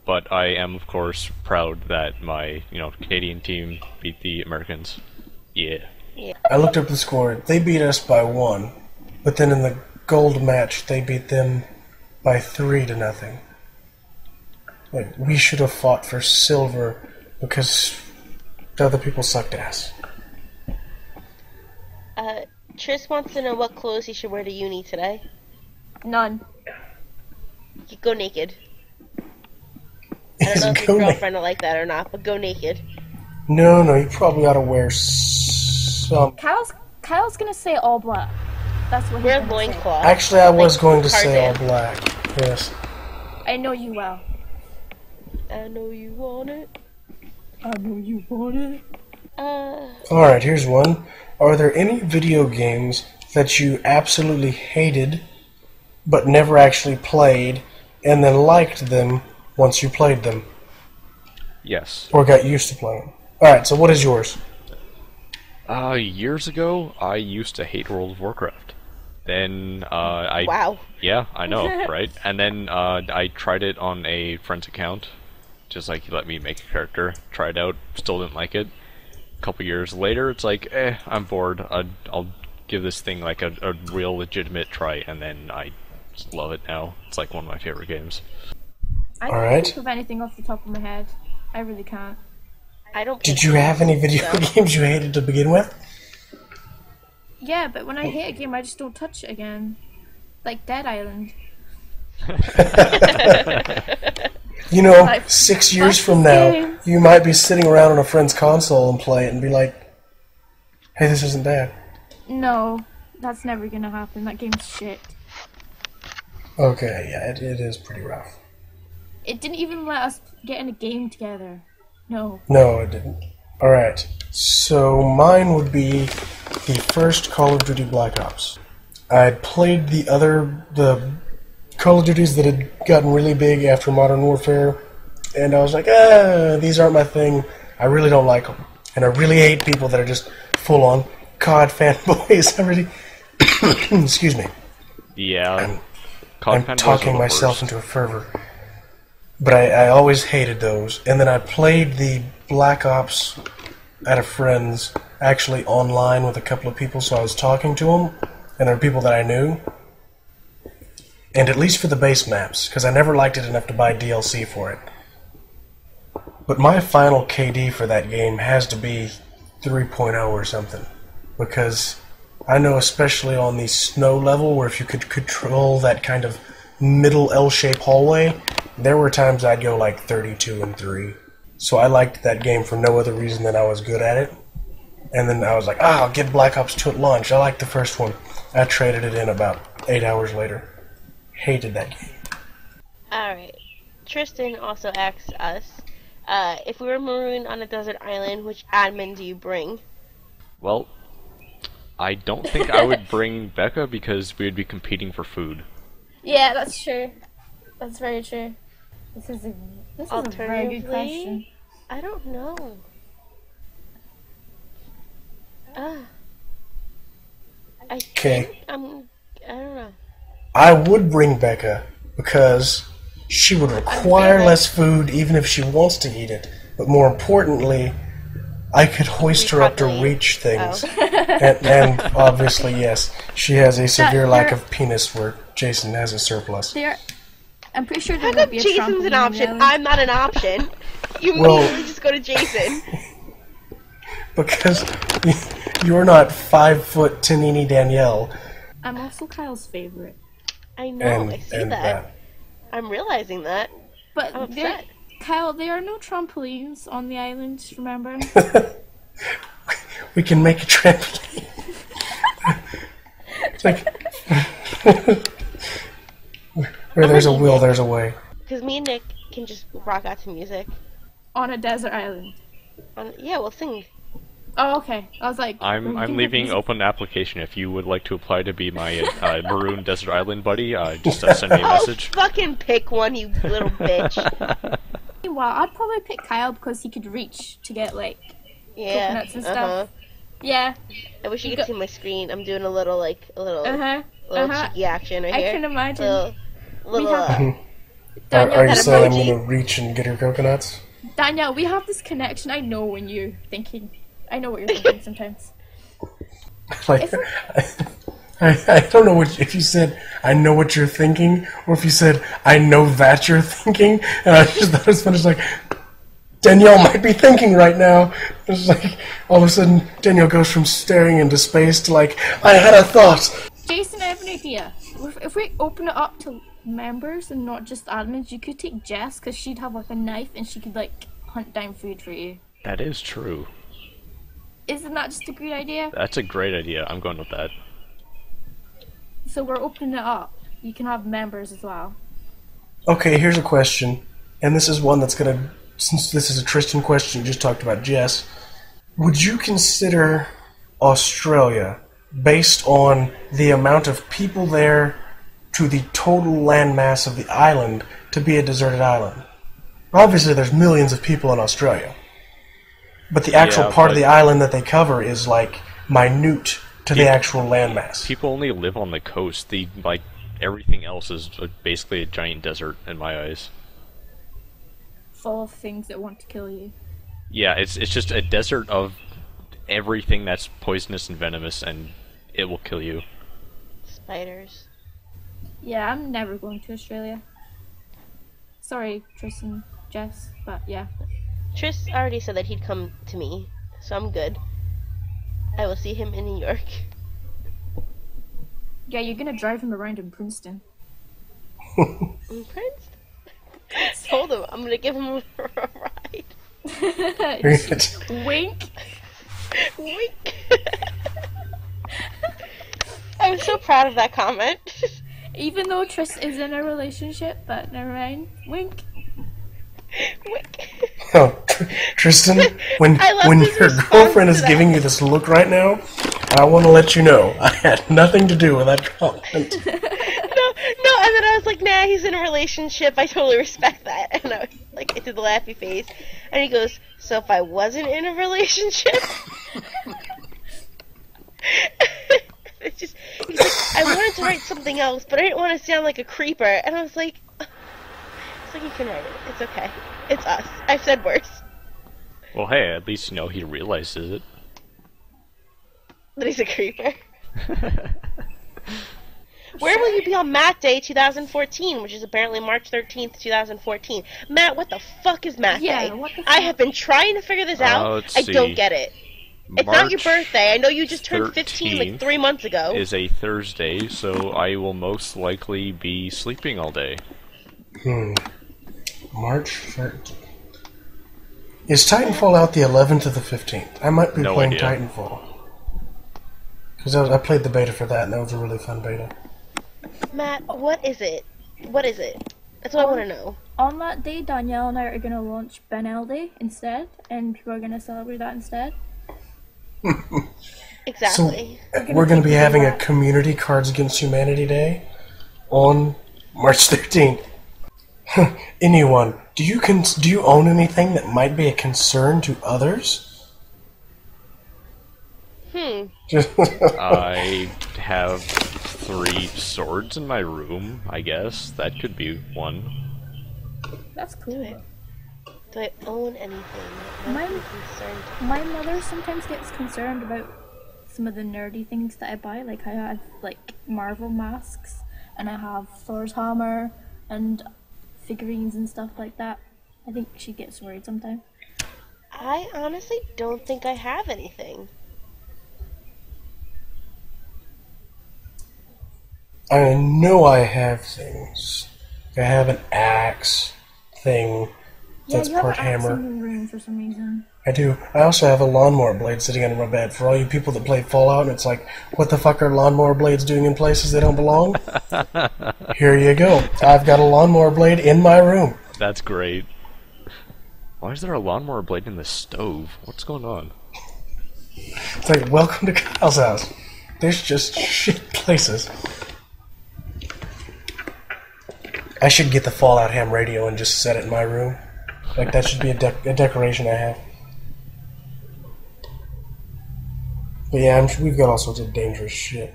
But I am, of course, proud that my, Canadian team beat the Americans. Yeah. I looked up the score. They beat us by 1, but then in the gold match, they beat them by 3-0. Like, we should have fought for silver because the other people sucked ass. Tris wants to know what clothes he should wear to uni today. None. You go naked. I don't know if your girlfriend will like that or not, but go naked. No, you probably ought to wear some. Kyle's gonna say all black. That's what he's Wear gonna say. loincloth. Actually, I was going to say all Tarzan. black. Yes. I know you well. I know you want it. I know you want it. Alright, here's one. Are there any video games that you absolutely hated, but never actually played, and then liked them once you played them? Yes. Or got used to playing? Alright, so what is yours? Years ago, I used to hate World of Warcraft. Then, Wow. Yeah, I know, right? And then, I tried it on a friend's account. Just like, he let me make a character. Tried out, still didn't like it. A couple years later, it's like, I'm bored. I'll give this thing, like, a real legitimate try, and then I just love it now. It's like one of my favorite games. I can't think of anything off the top of my head. I really can't. I don't. Did you have any video games you hated to begin with? Yeah, but when I hate a game, I just don't touch it again. Like Dead Island. You know, Like, 6 years fuck from this now, game. you might be sitting around on a friend's console and play it and be like, hey, this isn't bad. No, that's never gonna happen. That game's shit. Okay, yeah, it is pretty rough. It didn't even let us get in a game together. No. No, it didn't. Alright, so mine would be the first Call of Duty Black Ops. I'd played the Call of Duties that had gotten really big after Modern Warfare, and I was like, these aren't my thing. I really don't like them. And I really hate people that are just full-on COD fanboys. I really... Excuse me. Yeah. I'm talking myself into a fervor. But I always hated those. And then I played the Black Ops at a friend's, actually online with a couple of people, so I was talking to them, and there were people that I knew. And at least for the base maps, because I never liked it enough to buy DLC for it. But my final KD for that game has to be 3.0 or something. Because I know especially on the snow level, where if you could control that kind of middle L-shaped hallway, there were times I'd go like 32 and 3. So I liked that game for no other reason than I was good at it. And then I was like, I'll get Black Ops 2 at launch. I liked the first one. I traded it in about 8 hours later. Hated that game. Alright. Tristan also asked us, if we were marooned on a desert island, which admin do you bring? Well, I don't think I would bring Becka because we would be competing for food. Yeah, that's true. That's very true. This is a very good question. I don't know. I think I don't know. I would bring Becka because she would require less food even if she wants to eat it. But more importantly, I could hoist her up to reach things. And obviously, yes, she has a severe lack of penis where Jason has a surplus. I'm pretty sure How there come would be a Jason's an trampoline option? island. I'm not an option. You immediately just go to Jason. Because you're not 5' Tanini Danielle. I'm also Kyle's favorite. I know, I see and that. I'm realizing that. But I'm upset. Kyle, there are no trampolines on the island, remember? We can make a trampoline. It's like, where there's a will, there's a way. Because me and Nick can just rock out to music. On a desert island. Yeah, we'll sing. Oh, okay. I was like... I'm leaving open application if you would like to apply to be my maroon desert island buddy. Just send me a message. Oh, fucking pick one, you little bitch. Well, I'd probably pick Kyle because he could reach to get, like, coconuts and stuff. Yeah. I wish you could see my screen. I'm doing a little cheeky action right I here. can imagine. Little Danielle, Are you that saying I'm emoji. going to reach and get her coconuts? Danielle, we have this connection. I know when you're thinking. I know what you're thinking sometimes. Like, I don't know if you said, I know what you're thinking, or if you said, I know that you're thinking, and I just thought it was funny, it's like, Danielle might be thinking right now. It's like, all of a sudden, Danielle goes from staring into space to like, I had a thought! Jason, I have an idea. If we open it up to members and not just admins, you could take Jess, because she'd have like a knife and she could like hunt down food for you. That is true. Isn't that just a great idea? That's a great idea. I'm going with that. So we're opening it up. You can have members as well. Okay, here's a question, and this is one that's gonna, since this is a Tristan question, you just talked about Jess, would you consider Australia, based on the amount of people there to the total landmass of the island, to be a deserted island? Obviously there's millions of people in Australia, but the actual part of the island that they cover is like minute to the actual landmass. People only live on the coast. Everything else is basically a giant desert in my eyes. Full of things that want to kill you. Yeah, it's just a desert of everything that's poisonous and venomous, and it will kill you. Spiders. Yeah, I'm never going to Australia. Sorry, Tristan, Jess, but yeah. Tris already said that he'd come to me, so I'm good. I will see him in New York. Yeah, you're gonna drive him around in Princeton. In Princeton? I told him I'm gonna give him a ride. Wink. Wink. I'm so proud of that comment. Even though Tris is in a relationship, but never mind. Wink. Wink. Oh, Tristan, when your girlfriend is giving you this look right now, I want to let you know I had nothing to do with that comment. No, and then I was like, nah, he's in a relationship. I totally respect that. And I did the laughy face. And he goes, so if I wasn't in a relationship? He's like, I wanted to write something else, but I didn't want to sound like a creeper. And I was like, you can write it. It's okay. It's us. I've said worse. Well, hey, at least he realizes it. That he's a creeper. Where will you be on Math Day 2014, which is apparently March 13th, 2014? Matt, what the fuck is Math Day? What the fuck? I have been trying to figure this out. I don't get it. It's not your birthday. I know you just turned 15 like 3 months ago. Is a Thursday, so I will most likely be sleeping all day. March 13th. Is Titanfall out the 11th or the 15th? I might be playing Titanfall. Because I played the beta for that, and that was a really fun beta. Matt, what is it? What is it? That's what I want to know. On that day, Danielle and I are going to launch Ben L Day instead, and people are going to celebrate that instead. Exactly. So, we're going to be having a Community Cards Against Humanity Day on March 13th. Anyone, do you own anything that might be a concern to others? I have 3 swords in my room, I guess. That could be one. That's cool. Do I own anything that might be concerned? My mother sometimes gets concerned about some of the nerdy things that I buy. Like, I have, Marvel masks, and I have Thor's hammer, and figurines and stuff like that. I think she gets worried sometimes. I honestly don't think I have anything. I know I have things. I have an axe thing that's part hammer. In your room for some reason. I do. I also have a lawnmower blade sitting under my bed. For all you people that played Fallout, and it's like, what the fuck are lawnmower blades doing in places they don't belong? Here you go. I've got a lawnmower blade in my room. That's great. Why is there a lawnmower blade in the stove? What's going on? It's like, welcome to Kyle's house. There's just shit places. I should get the Fallout ham radio and just set it in my room. Like, that should be a decoration I have. But yeah, we've got all sorts of dangerous shit.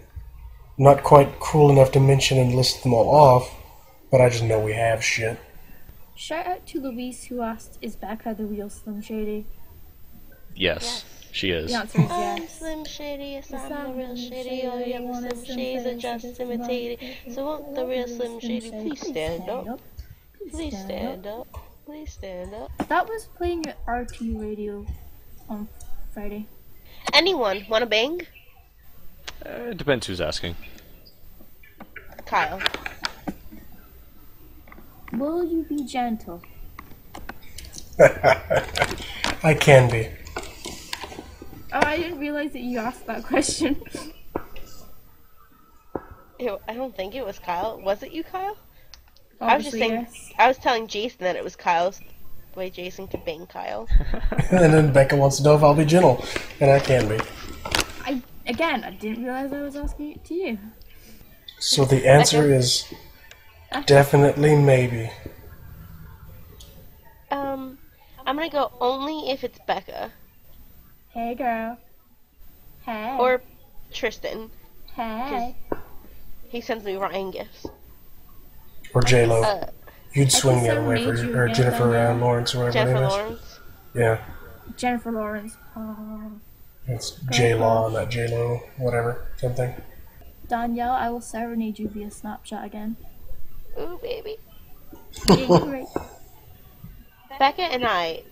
I'm not quite cool enough to mention and list them all off, but I just know we have shit. Shout out to Louise who asked, is Becca the real Slim Shady? Yes, she is. The answer is I'm yes. Slim Shady, yes, I'm the real Shady. All the other Slim Shadys are just imitated. So won't the real Slim Shady please stand up? Please stand up. Please stand up. That was playing at RT Radio on Friday. Anyone want to bang? It depends who's asking. Kyle. Will you be gentle? I can be. Oh, I didn't realize that you asked that question. I don't think it was Kyle. Was it you, Kyle? Obviously, I was just saying. yes. I was telling Jason that it was Kyle's. The way Jason could bang Kyle. And then Becca wants to know if I'll be gentle, and I can be. I didn't realize I was asking it to you. So the answer is definitely maybe. I'm gonna go only if it's Becca. Hey, girl. Hey. Or Tristan. Hey. He sends me Ryan gifts. Or J-Lo. You'd swing the other can way for serenade you or again, Jennifer Danielle. Lawrence, or whatever Jennifer her name is. Lawrence. Yeah. Jennifer Lawrence. Oh. It's J-Law, not J-Lo, whatever, something. Danielle, I will serenade you via Snapchat again. Ooh, baby. Yeah, you're right. Becca and I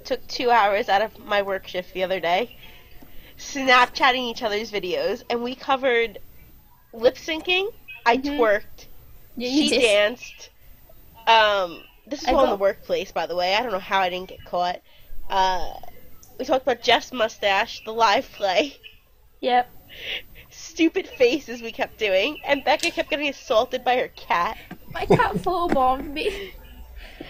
took 2 hours out of my work shift the other day, Snapchatting each other's videos, and we covered lip syncing. I twerked. Yeah, you She did. danced. This is all in the workplace, by the way. I don't know how I didn't get caught. We talked about Jeff's mustache, the live play, Yep. stupid faces we kept doing, and Becca kept getting assaulted by her cat. My cat photobombed me.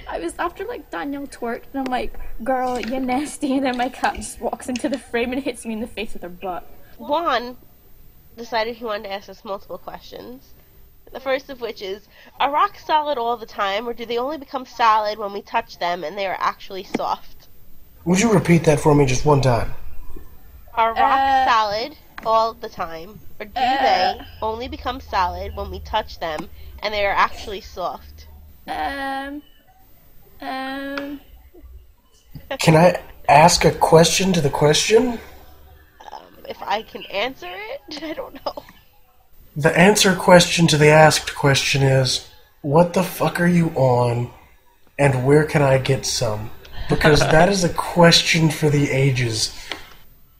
I was after like Danielle twerked, and I'm like, girl, you're nasty, and then my cat just walks into the frame and hits me in the face with her butt. Juan decided he wanted to ask us multiple questions. The first of which is, are rocks solid all the time, or do they only become solid when we touch them and they are actually soft? Would you repeat that for me just one time? Are rocks solid all the time, or do they only become solid when we touch them and they are actually soft? Can I ask a question to the question? If I can answer it, I don't know. The answer question to the asked question is, what the fuck are you on, and where can I get some? Because that is a question for the ages.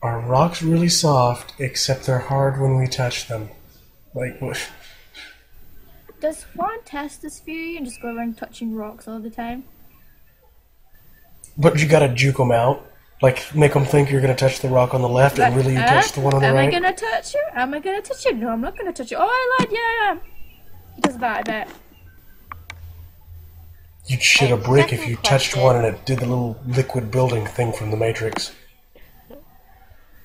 Are rocks really soft, except they're hard when we touch them? Like, what? Does Juan test this theory and just go around touching rocks all the time? But you gotta juke them out. Like, make them think you're gonna touch the rock on the left, and really you touch the one on the Am right. I gonna touch you? Am I gonna touch you? No, I'm not gonna touch you. Oh, I lied. Yeah, I am. He does that, I bet. You'd shit a And brick if second you touched question. one and it did the little liquid building thing from the Matrix.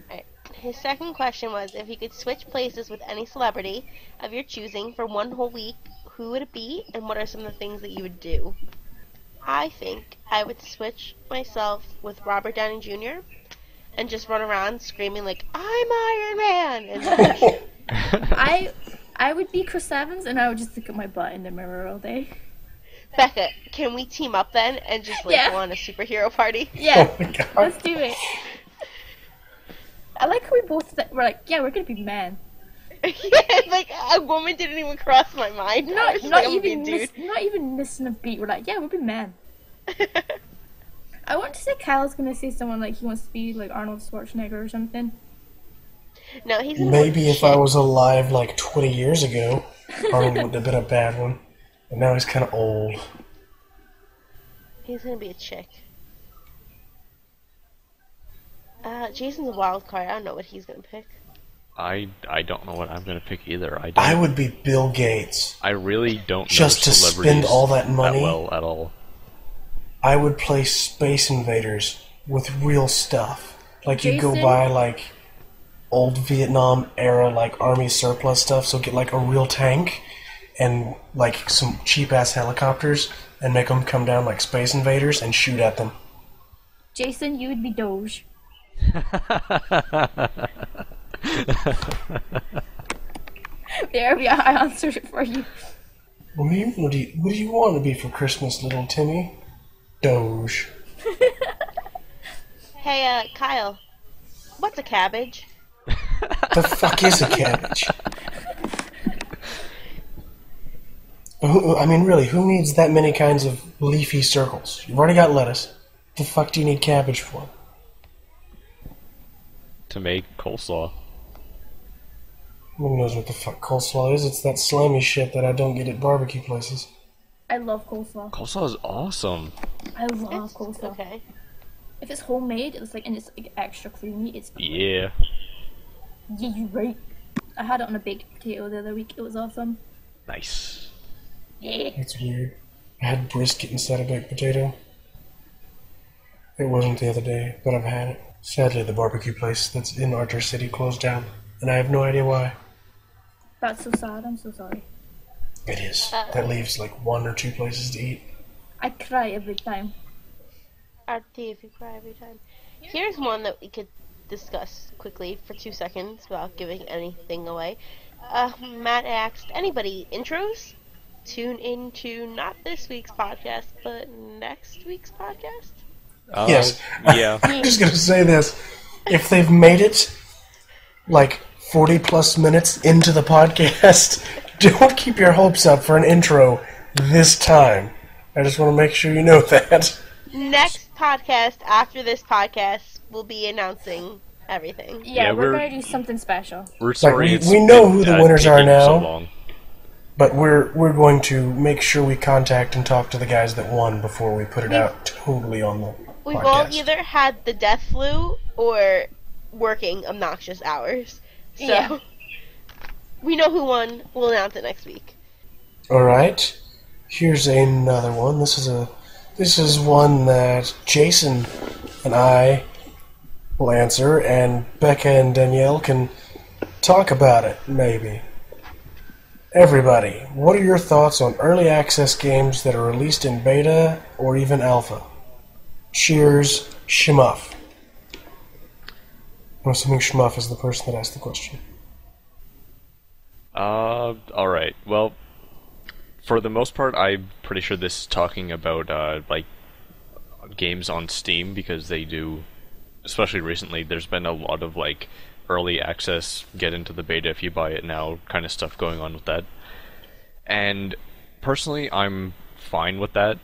Alright. His second question was, if you could switch places with any celebrity of your choosing for one whole week, who would it be, and what are some of the things that you would do? I think I would switch myself with Robert Downey Jr. and just run around screaming like, I'm Iron Man! And I would be Chris Evans, and I would just look at my butt in the mirror all day. Becca, can we team up then and just like go on a superhero party? Yeah, Oh my god. let's do it. I like how we both were like, yeah, we're gonna be men. Yeah, like a woman didn't even cross my mind. I was just like, I'm gonna be a dude. Not even missing a beat. We're like, yeah, we'll be men. I want to say Kyle's gonna say someone like he wants to be like Arnold Schwarzenegger or something. No, he's gonna Maybe be if I was alive like 20 years ago, Arnold wouldn't have been a bad one. But now he's kind of old. He's gonna be a chick. Jason's a wild card. I don't know what he's gonna pick. I don't know what I'm gonna pick either. I would be Bill Gates. I really don't Just know to celebrities spend all that money? well at all. I would play Space Invaders with real stuff. Like, you go Jason? buy, like, old Vietnam era, like, army surplus stuff, so get, like, a real tank and, like, some cheap-ass helicopters and make them come down like Space Invaders and shoot at them. Jason, you would be Doge. There we are. I answered it for you. What do you want to be for Christmas, little Timmy? Doge. Hey, Kyle. What's a cabbage? The fuck is a cabbage? I mean, really, who needs that many kinds of leafy circles? You've already got lettuce. The fuck do you need cabbage for? To make coleslaw. Who knows what the fuck coleslaw is? It's that slimy shit that I don't get at barbecue places. I love coleslaw. Coleslaw is awesome. I love coleslaw. Okay. If it's homemade, it's like and it's like extra creamy. It's great. Yeah. Yeah, you're right. I had it on a baked potato the other week. It was awesome. Nice. Yeah. That's weird. I had brisket instead of baked potato. It wasn't the other day, but I've had it. Sadly, the barbecue place that's in Archer City closed down, and I have no idea why. That's so sad. I'm so sorry. It is. That leaves like 1 or 2 places to eat. I cry every time. RT, if you cry every time. Here's one that we could discuss quickly for 2 seconds without giving anything away. Matt asked, anybody intros? Tune into not this week's podcast, but next week's podcast? Yes. Yeah. I'm just gonna say this. If they've made it, like, 40 plus minutes into the podcast, don't keep your hopes up for an intro this time. I just want to make sure you know that. Next podcast, after this podcast, we'll be announcing everything. Yeah, we're gonna do something special. We're sorry. we know who the winners are now. So long. But we're going to make sure we contact and talk to the guys that won before we put it out totally on the We've podcast. all either had the death flu or working obnoxious hours. So, Yeah. we know who won. We'll announce it next week. Alright. Here's another one. This is one that Jason and I will answer, and Becca and Danielle can talk about it, maybe. Everybody, what are your thoughts on early access games that are released in beta or even alpha? Cheers, Shmuff. I'm assuming Shmuff is the person that asked the question. Alright. Well, for the most part, I'm pretty sure this is talking about, like, games on Steam, because they do, especially recently, there's been a lot of, like, early access, get into the beta if you buy it now, kind of stuff going on with that. And, personally, I'm fine with that.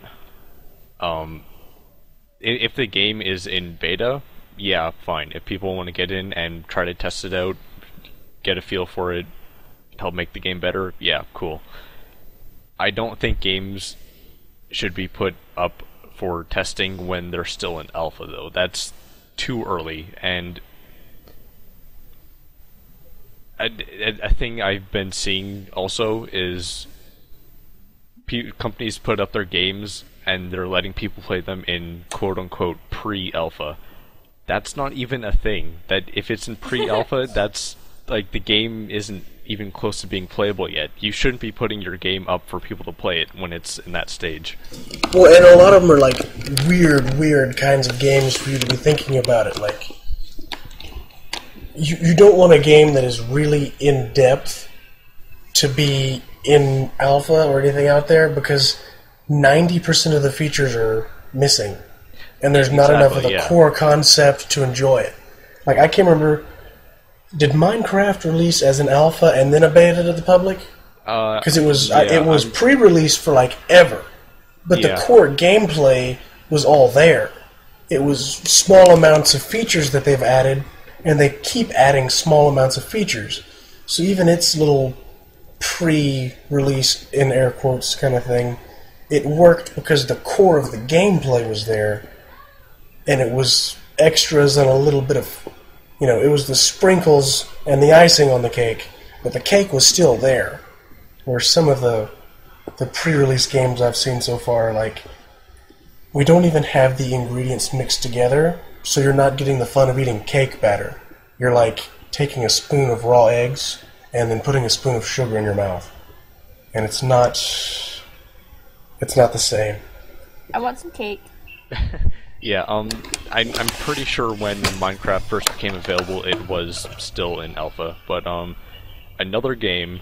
If the game is in beta, yeah, fine. If people want to get in and try to test it out, get a feel for it, help make the game better, yeah, cool. I don't think games should be put up for testing when they're still in alpha, though. That's too early, and a thing I've been seeing also is companies put up their games and they're letting people play them in quote-unquote pre-alpha. That's not even a thing. That if it's in pre-alpha, that's like the game isn't even close to being playable yet. You shouldn't be putting your game up for people to play it when it's in that stage. Well, and a lot of them are like weird kinds of games for you to be thinking about it. Like, you don't want a game that is really in depth to be in alpha or anything out there, because 90% of the features are missing, and there's not enough of the core concept to enjoy it. Like, I can't remember, did Minecraft release as an alpha and then a beta to the public? Because it was pre-released for like ever, but the core gameplay was all there. It was small amounts of features that they've added, and they keep adding small amounts of features. So even its little pre-release, in air quotes, kind of thing, it worked because the core of the gameplay was there, and it was extras and a little bit of, it was the sprinkles and the icing on the cake, but the cake was still there. Where some of the pre-release games I've seen so far, like, we don't even have the ingredients mixed together, so you're not getting the fun of eating cake batter. You're like taking a spoon of raw eggs and then putting a spoon of sugar in your mouth. And it's not the same. I want some cake. Yeah, I'm pretty sure when Minecraft first became available, it was still in alpha. But another game,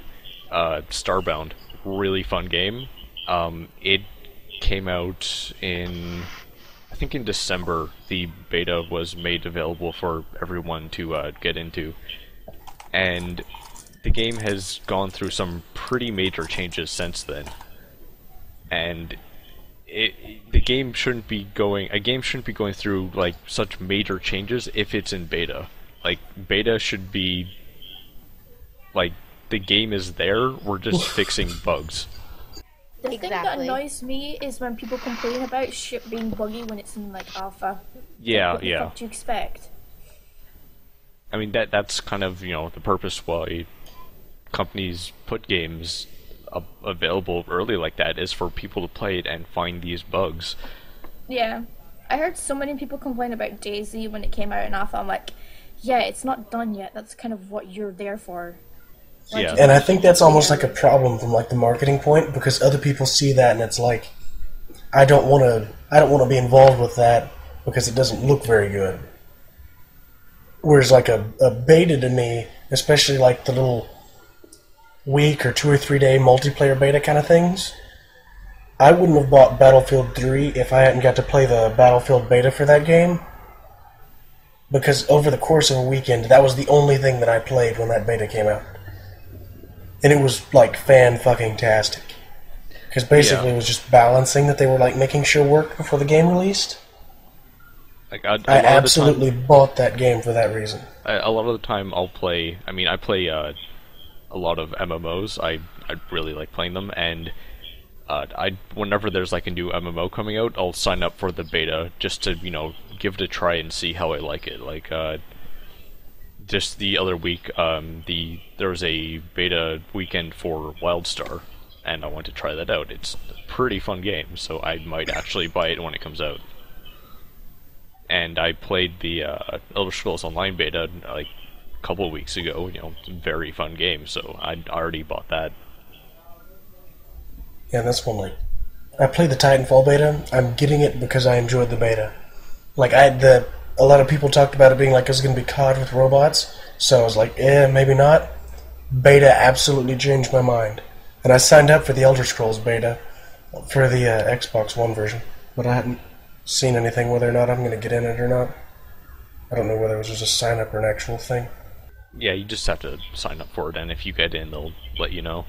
Starbound, really fun game. It came out in, I think in December. The beta was made available for everyone to get into, and the game has gone through some pretty major changes since then. And a game shouldn't be going through like such major changes if it's in beta. Like beta should be like the game is there, we're just fixing bugs. The thing that annoys me is when people complain about shit being buggy when it's in like alpha. Yeah, what the fuck do you expect? I mean that's kind of, you know, the purpose why companies put games available early like that, is for people to play it and find these bugs. Yeah, I heard so many people complain about DayZ when it came out in alpha. I'm like, yeah, it's not done yet. That's kind of what you're there for. Yeah. And I think that's almost like a problem from like the marketing point, because other people see that and it's like, I don't want to be involved with that because it doesn't look very good. Whereas like a beta to me, especially like the little week or 2 or 3 day multiplayer beta kind of things, I wouldn't have bought Battlefield 3 if I hadn't got to play the Battlefield beta for that game, because over the course of a weekend, that was the only thing that I played when that beta came out. And it was like fan-fucking-tastic. Because basically it was just balancing that they were like making sure worked before the game released. Like I absolutely bought that game for that reason. A lot of the time I'll play, I play a lot of MMOs. I really like playing them, and whenever there's like a new MMO coming out, I'll sign up for the beta just to, you know, give it a try and see how I like it. Like just the other week, there was a beta weekend for WildStar, and I want to try that out. It's a pretty fun game, so I might actually buy it when it comes out. And I played the Elder Scrolls Online beta like a couple of weeks ago. You know, it's a very fun game, so I already bought that. Yeah, that's one. Like, I played the Titanfall beta. I'm getting it because I enjoyed the beta. Like, a lot of people talked about it being like it was going to be COD with robots, so I was like, maybe not. Beta absolutely changed my mind, and I signed up for the Elder Scrolls beta for the Xbox One version, but I hadn't seen anything whether or not I'm going to get in it or not. I don't know whether it was just a sign up or an actual thing. Yeah, you just have to sign up for it, and if you get in, they'll let you know.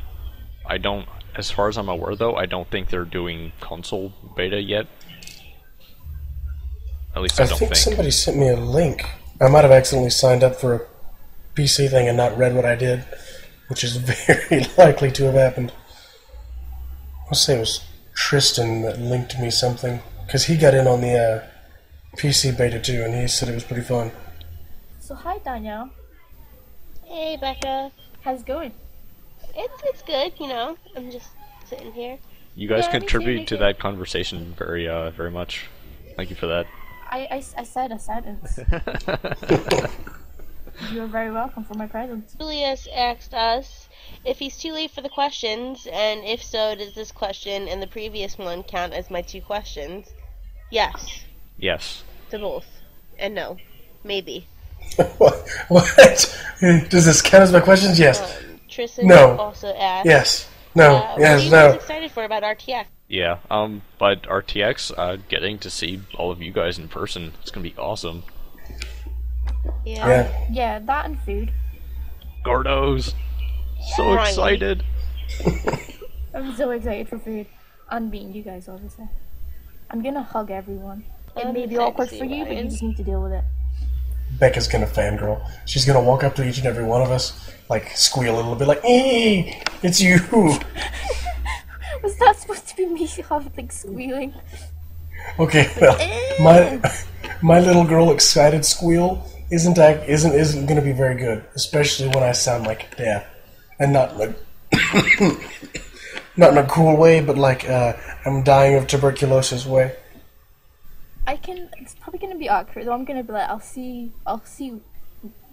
I don't, as far as I'm aware though, I don't think they're doing console beta yet. At least I don't think. Somebody sent me a link. I might have accidentally signed up for a PC thing and not read what I did, which is very likely to have happened. I'll say it was Tristan that linked me something, because he got in on the PC beta too, and he said it was pretty fun. So hi Danielle. Hey Becca. How's it going? It's good, you know. I'm just sitting here. You guys contribute to that conversation very much. Thank you for that. I said a sentence. You're very welcome for my presence. Julius asked us if he's too late for the questions, and if so, does this question and the previous one count as my 2 questions? Yes. Yes. To both. And no. Maybe. What? Does this count as my questions? Yes. Tristan no. also asked. Yes. No. What yes. are you No. guys excited for about RTX? Yeah. But RTX, getting to see all of you guys in person, it's gonna be awesome. Yeah. Yeah, that and food. Gordos. So excited. I'm so excited for food. And meeting you guys, obviously. I'm gonna hug everyone. It may be awkward for you, but you just need to deal with it. Becca's gonna fangirl. She's gonna walk up to each and every one of us, like squeal a little bit, like, "Hey, it's you." Was that supposed to be me like squealing? Okay, well, my little girl excited squeal isn't gonna be very good, especially when I sound like death, and not like not in a cool way, but like I'm dying of tuberculosis way. It's probably gonna be awkward though. I'm gonna be like, I'll see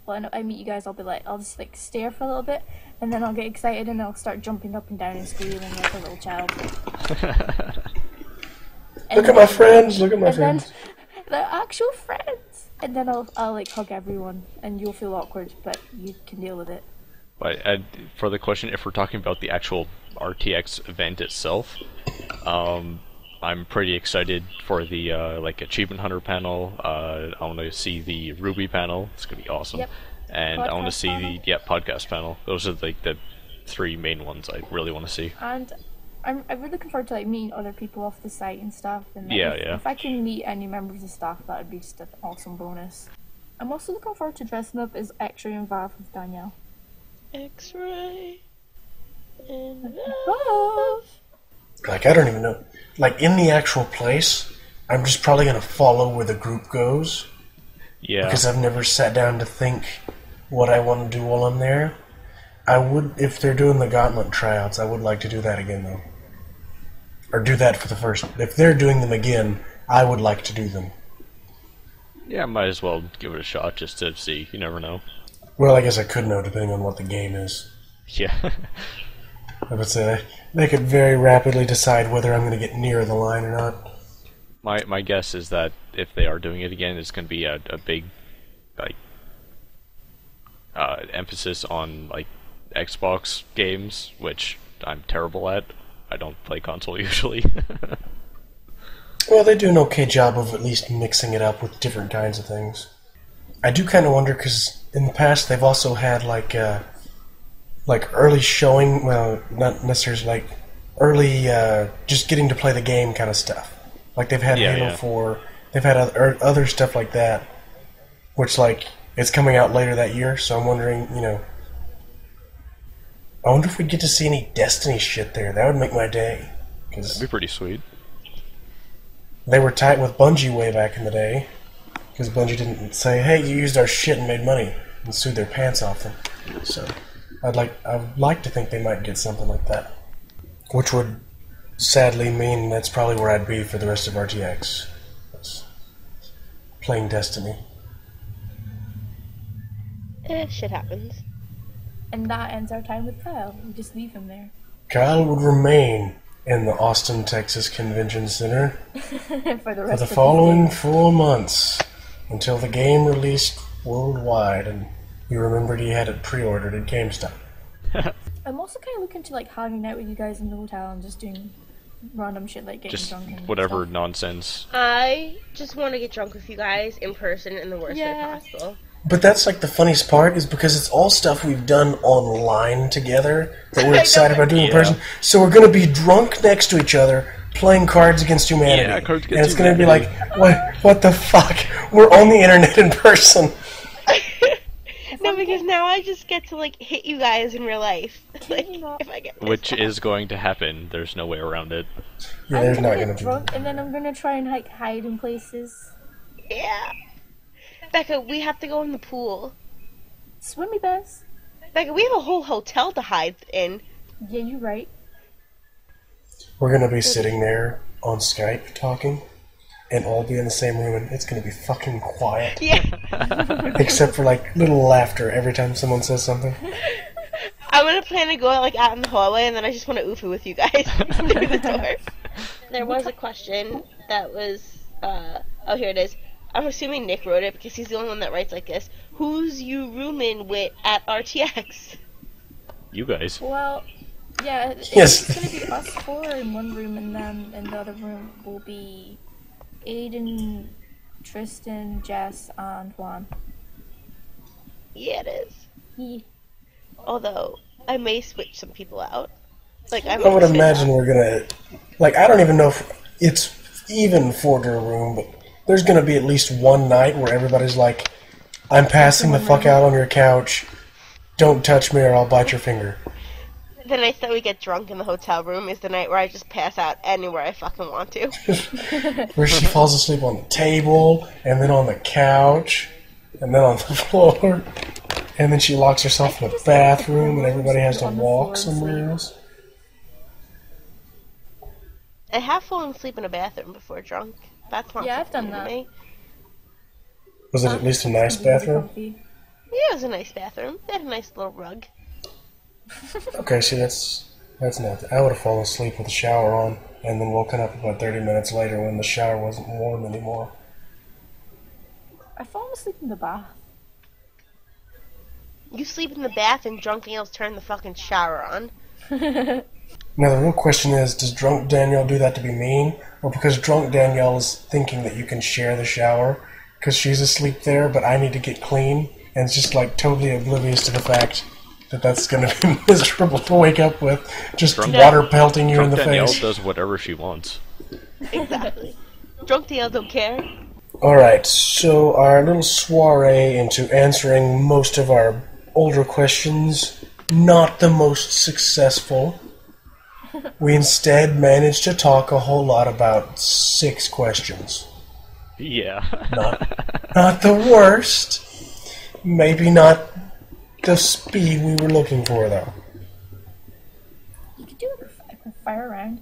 when I meet you guys. I'll be like, I'll just like stare for a little bit, and then I'll get excited and I'll start jumping up and down and squealing like a little child. Look at my friends! Look at my friends! actual friends. And then I'll like hug everyone, and you'll feel awkward, but you can deal with it. But for the question, if we're talking about the actual RTX event itself, I'm pretty excited for the like achievement hunter panel. I want to see the Ruby panel. It's gonna be awesome. Yep. And Podcast I want to see panel. the podcast panel. Those are like the 3 main ones I really want to see. And I'm really looking forward to like meeting other people off the site and stuff. And like, Yeah, if I can meet any members of staff, that would be just an awesome bonus. I'm also looking forward to dressing up as X-Ray and Valve with Danielle. X-ray and Valve. Like, I don't even know. Like, in the actual place, I'm just probably going to follow where the group goes. Yeah. Because I've never sat down to think what I want to do while I'm there. I would, if they're doing the Gauntlet tryouts, I would like to do that again, though. Or do that for the first. If they're doing them again, I would like to do them. Yeah, might as well give it a shot just to see. You never know. Well, I guess I could know, depending on what the game is. Yeah. I would say they could very rapidly decide whether I'm going to get near the line or not. My guess is that if they are doing it again, it's going to be a big like emphasis on like Xbox games, which I'm terrible at. I don't play console usually. Well, they do an okay job of at least mixing it up with different kinds of things. I do kind of wonder, because in the past they've also had like early showing, well, not necessarily like early just getting to play the game kind of stuff. Like they've had Halo 4, they've had other stuff like that, which like it's coming out later that year. So I'm wondering, I wonder if we'd get to see any Destiny shit there. That would make my day. That'd be pretty sweet. They were tight with Bungie way back in the day, because Bungie didn't say, "Hey, you used our shit and made money," and sued their pants off them. So I'd like to think they might get something like that, which would sadly mean that's probably where I'd be for the rest of RTX, playing Destiny. Shit happens. And that ends our time with Kyle. We just leave him there. Kyle would remain in the Austin, Texas Convention Center for the for rest the of following the 4 months until the game released worldwide, and he remembered he had it pre-ordered at GameStop. I'm also kind of looking to like hanging out with you guys in the hotel and just doing random shit like getting Just drunk and whatever stuff. nonsense. I just want to get drunk with you guys in person in the worst way possible. But that's like the funniest part, is because it's all stuff we've done online together that we're excited about doing in person. So we're going to be drunk next to each other playing Cards Against Humanity. Yeah, Cards Against and it's going to be Humanity. like, what the fuck? We're on the internet in person. No, because now I just get to like hit you guys in real life. Like, if I get Which is going to happen. There's no way around it. Yeah, I'm there's gonna not get going to be. drunk and then I'm gonna try and like hide in places. Yeah. Becca, we have to go in the pool. Swimmy best. Becca, we have a whole hotel to hide in. Yeah, you're right. We're going to be sitting there on Skype talking, and all be in the same room, and it's going to be fucking quiet. Yeah. Except for like little laughter every time someone says something. I'm gonna plan to go like out in the hallway, and then I just want to oofy with you guys through the door. There was a question that was, oh, here it is. I'm assuming Nick wrote it because he's the only one that writes like this. Who's you rooming with at RTX? You guys. Well, yeah, Yes. it's gonna be us 4 in one room, and then in the other room will be Aiden, Tristan, Jess, and Juan. Yeah, it is. Yeah. Although, I may switch some people out. Like, I would imagine we're gonna, like, I don't even know if it's even for their room, but there's gonna be at least one night where everybody's like, I'm passing the fuck out on your couch, don't touch me or I'll bite your finger. The night that we get drunk in the hotel room is the night where I just pass out anywhere I fucking want to. Where she falls asleep on the table, and then on the couch, and then on the floor, and then she locks herself in the bathroom and everybody has to walk somewhere else. I have fallen asleep in a bathroom before drunk. That's not Yeah, I've done something that. to me. Was it at least a nice bathroom? Yeah, it was a nice bathroom. They had a nice little rug. Okay, see, that's not. I would have fallen asleep with the shower on, and then woken up about 30 minutes later when the shower wasn't warm anymore. gonna sleep in the bath. You sleep in the bath and drunk Danielle's turn the fucking shower on. Now the real question is, does drunk Danielle do that to be mean? Or because drunk Danielle is thinking that you can share the shower because she's asleep there, but I need to get clean, and it's just like totally oblivious to the fact that that's going to be miserable to wake up with, just water pelting you in the Danielle face. does whatever she wants. Exactly. Drunk Danielle don't care. Alright, so our little soiree into answering most of our older questions, not the most successful. We instead managed to talk a whole lot about 6 questions. Yeah. Not the worst. Maybe not the speed we were looking for, though. You could do a fire round.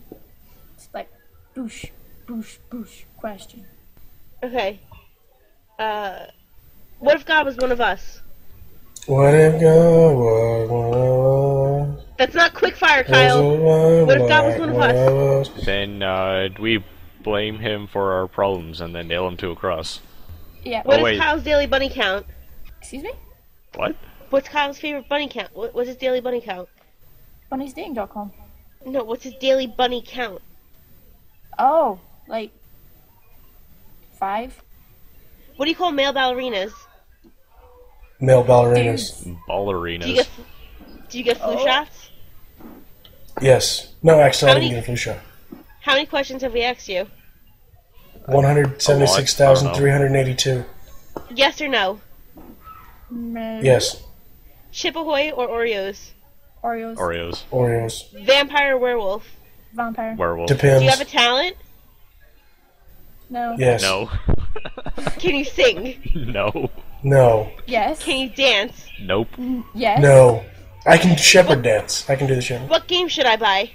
It's like boosh, boosh, boosh question. Okay. What if God was one of us? What if God was one of That's not quickfire, Kyle. What if God was one of us? Then we blame him for our problems and then nail him to a cross. Yeah. What Oh, is wait. Kyle's daily bunny count? Excuse me? What? What's Kyle's favorite bunny count? What's his daily bunny count? Bunniesdating.com. No, what's his daily bunny count? Oh, like 5? What do you call male ballerinas? Male ballerinas. Ballerinas. Do you get flu shots? Yes. No, actually, How I didn't many- get a flu shot. How many questions have we asked you? 176,382. Yes or no? Yes. Chip Ahoy or Oreos? Oreos. Oreos. Vampire or werewolf? Vampire. Werewolf. Depends. Do you have a talent? No. Yes. No. Can you sing? No. No. Yes. Can you dance? Nope. Yes. No. I can shepherd dance. I can do the shepherd. What game should I buy?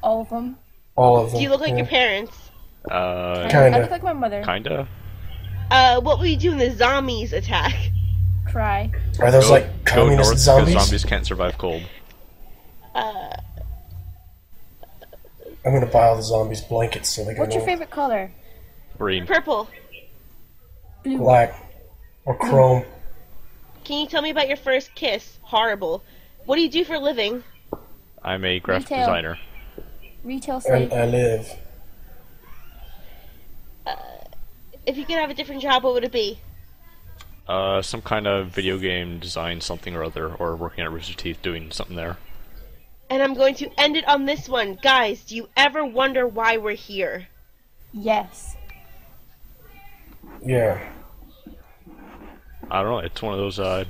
All of them. All of them. Do you look like yeah. your parents? I Kinda. look like my mother. Kinda. What will you do when the zombies attack? Cry. Are those like Go communist north zombies? because zombies can't survive cold. I'm gonna buy all the zombies blankets so they go What's your north. favorite color? Green. Purple. Blue. Black. Or chrome. Can you tell me about your first kiss? Horrible. What do you do for a living? I'm a graphic Retail. designer. Retail slave. I live. If you could have a different job, what would it be? Some kind of video game design, something or other, or working at RoosterTeeth doing something there. And I'm going to end it on this one. Guys, do you ever wonder why we're here? Yes. Yeah. I don't know. It's one of those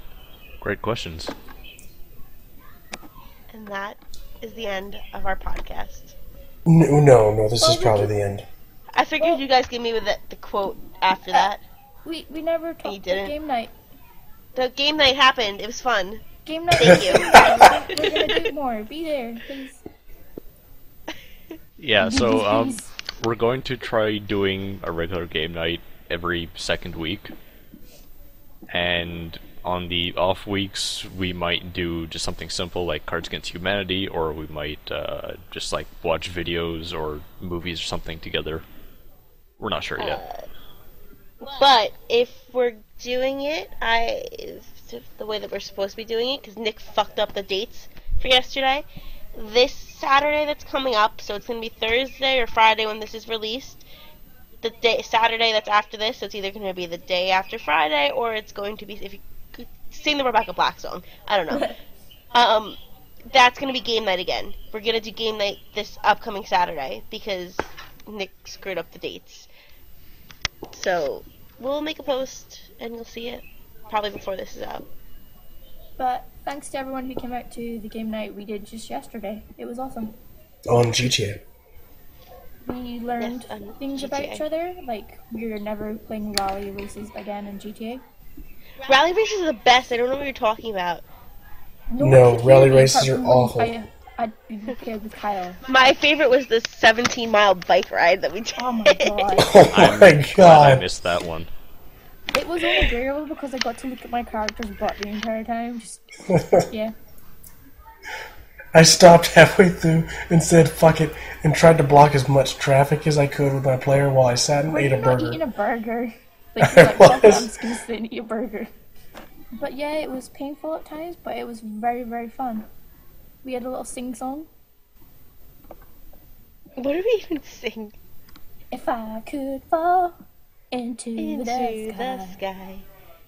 great questions. And that is the end of our podcast. No, this is probably the end. I figured you guys give me with the quote after that. We never talked about didn't. game night. The game night happened. It was fun. Game night. Thank you. We're gonna do more. Be there, please. Yeah, so Please. we're going to try doing a regular game night every second week. And on the off weeks, we might do just something simple like Cards Against Humanity, or we might just like watch videos or movies or something together. We're not sure yet. But if we're doing it, the way that we're supposed to be doing it, because Nick fucked up the dates for yesterday. This Saturday that's coming up, so it's going to be Thursday or Friday when this is released. The Saturday that's after this, so it's either going to be the day after Friday, or it's going to be, if you could sing the Rebecca Black song, I don't know. That's going to be game night again. We're going to do game night this upcoming Saturday, because Nick screwed up the dates. So, we'll make a post, and you'll see it probably before this is out. But thanks to everyone who came out to the game night we did just yesterday. It was awesome. On GTA. We learned Yes, on things about GTA. each other, like we're never playing rally races again in GTA. Rally races are the best. I don't know what you're talking about. No, one could rally hear me races apart are from when awful. I'd be paired with Kyle. My favorite was the 17-mile bike ride that we did. Oh my god. Oh my Glad I god. missed that one. It was only bearable because I got to look at my character's butt the entire time. Just, yeah. I stopped halfway through and said fuck it and tried to block as much traffic as I could with my player while I sat and Were ate you a not burger. eating a burger? Like, you're like, What fuck it, is- I'm just gonna sit and eat a burger. But yeah, it was painful at times, but it was very, very fun. We had a little sing-song. What do we even sing? If I could fall into Into the the sky, sky.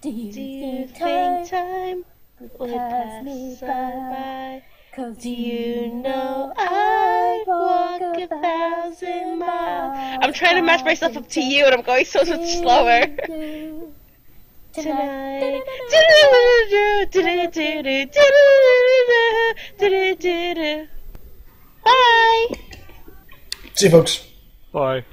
do you Do you think think time time would pass me by? 'Cause Do you know I'd walk 1,000 miles? I'm trying to match myself up to you, and I'm going so much slower. Tonight. Bye. See you, folks. Bye.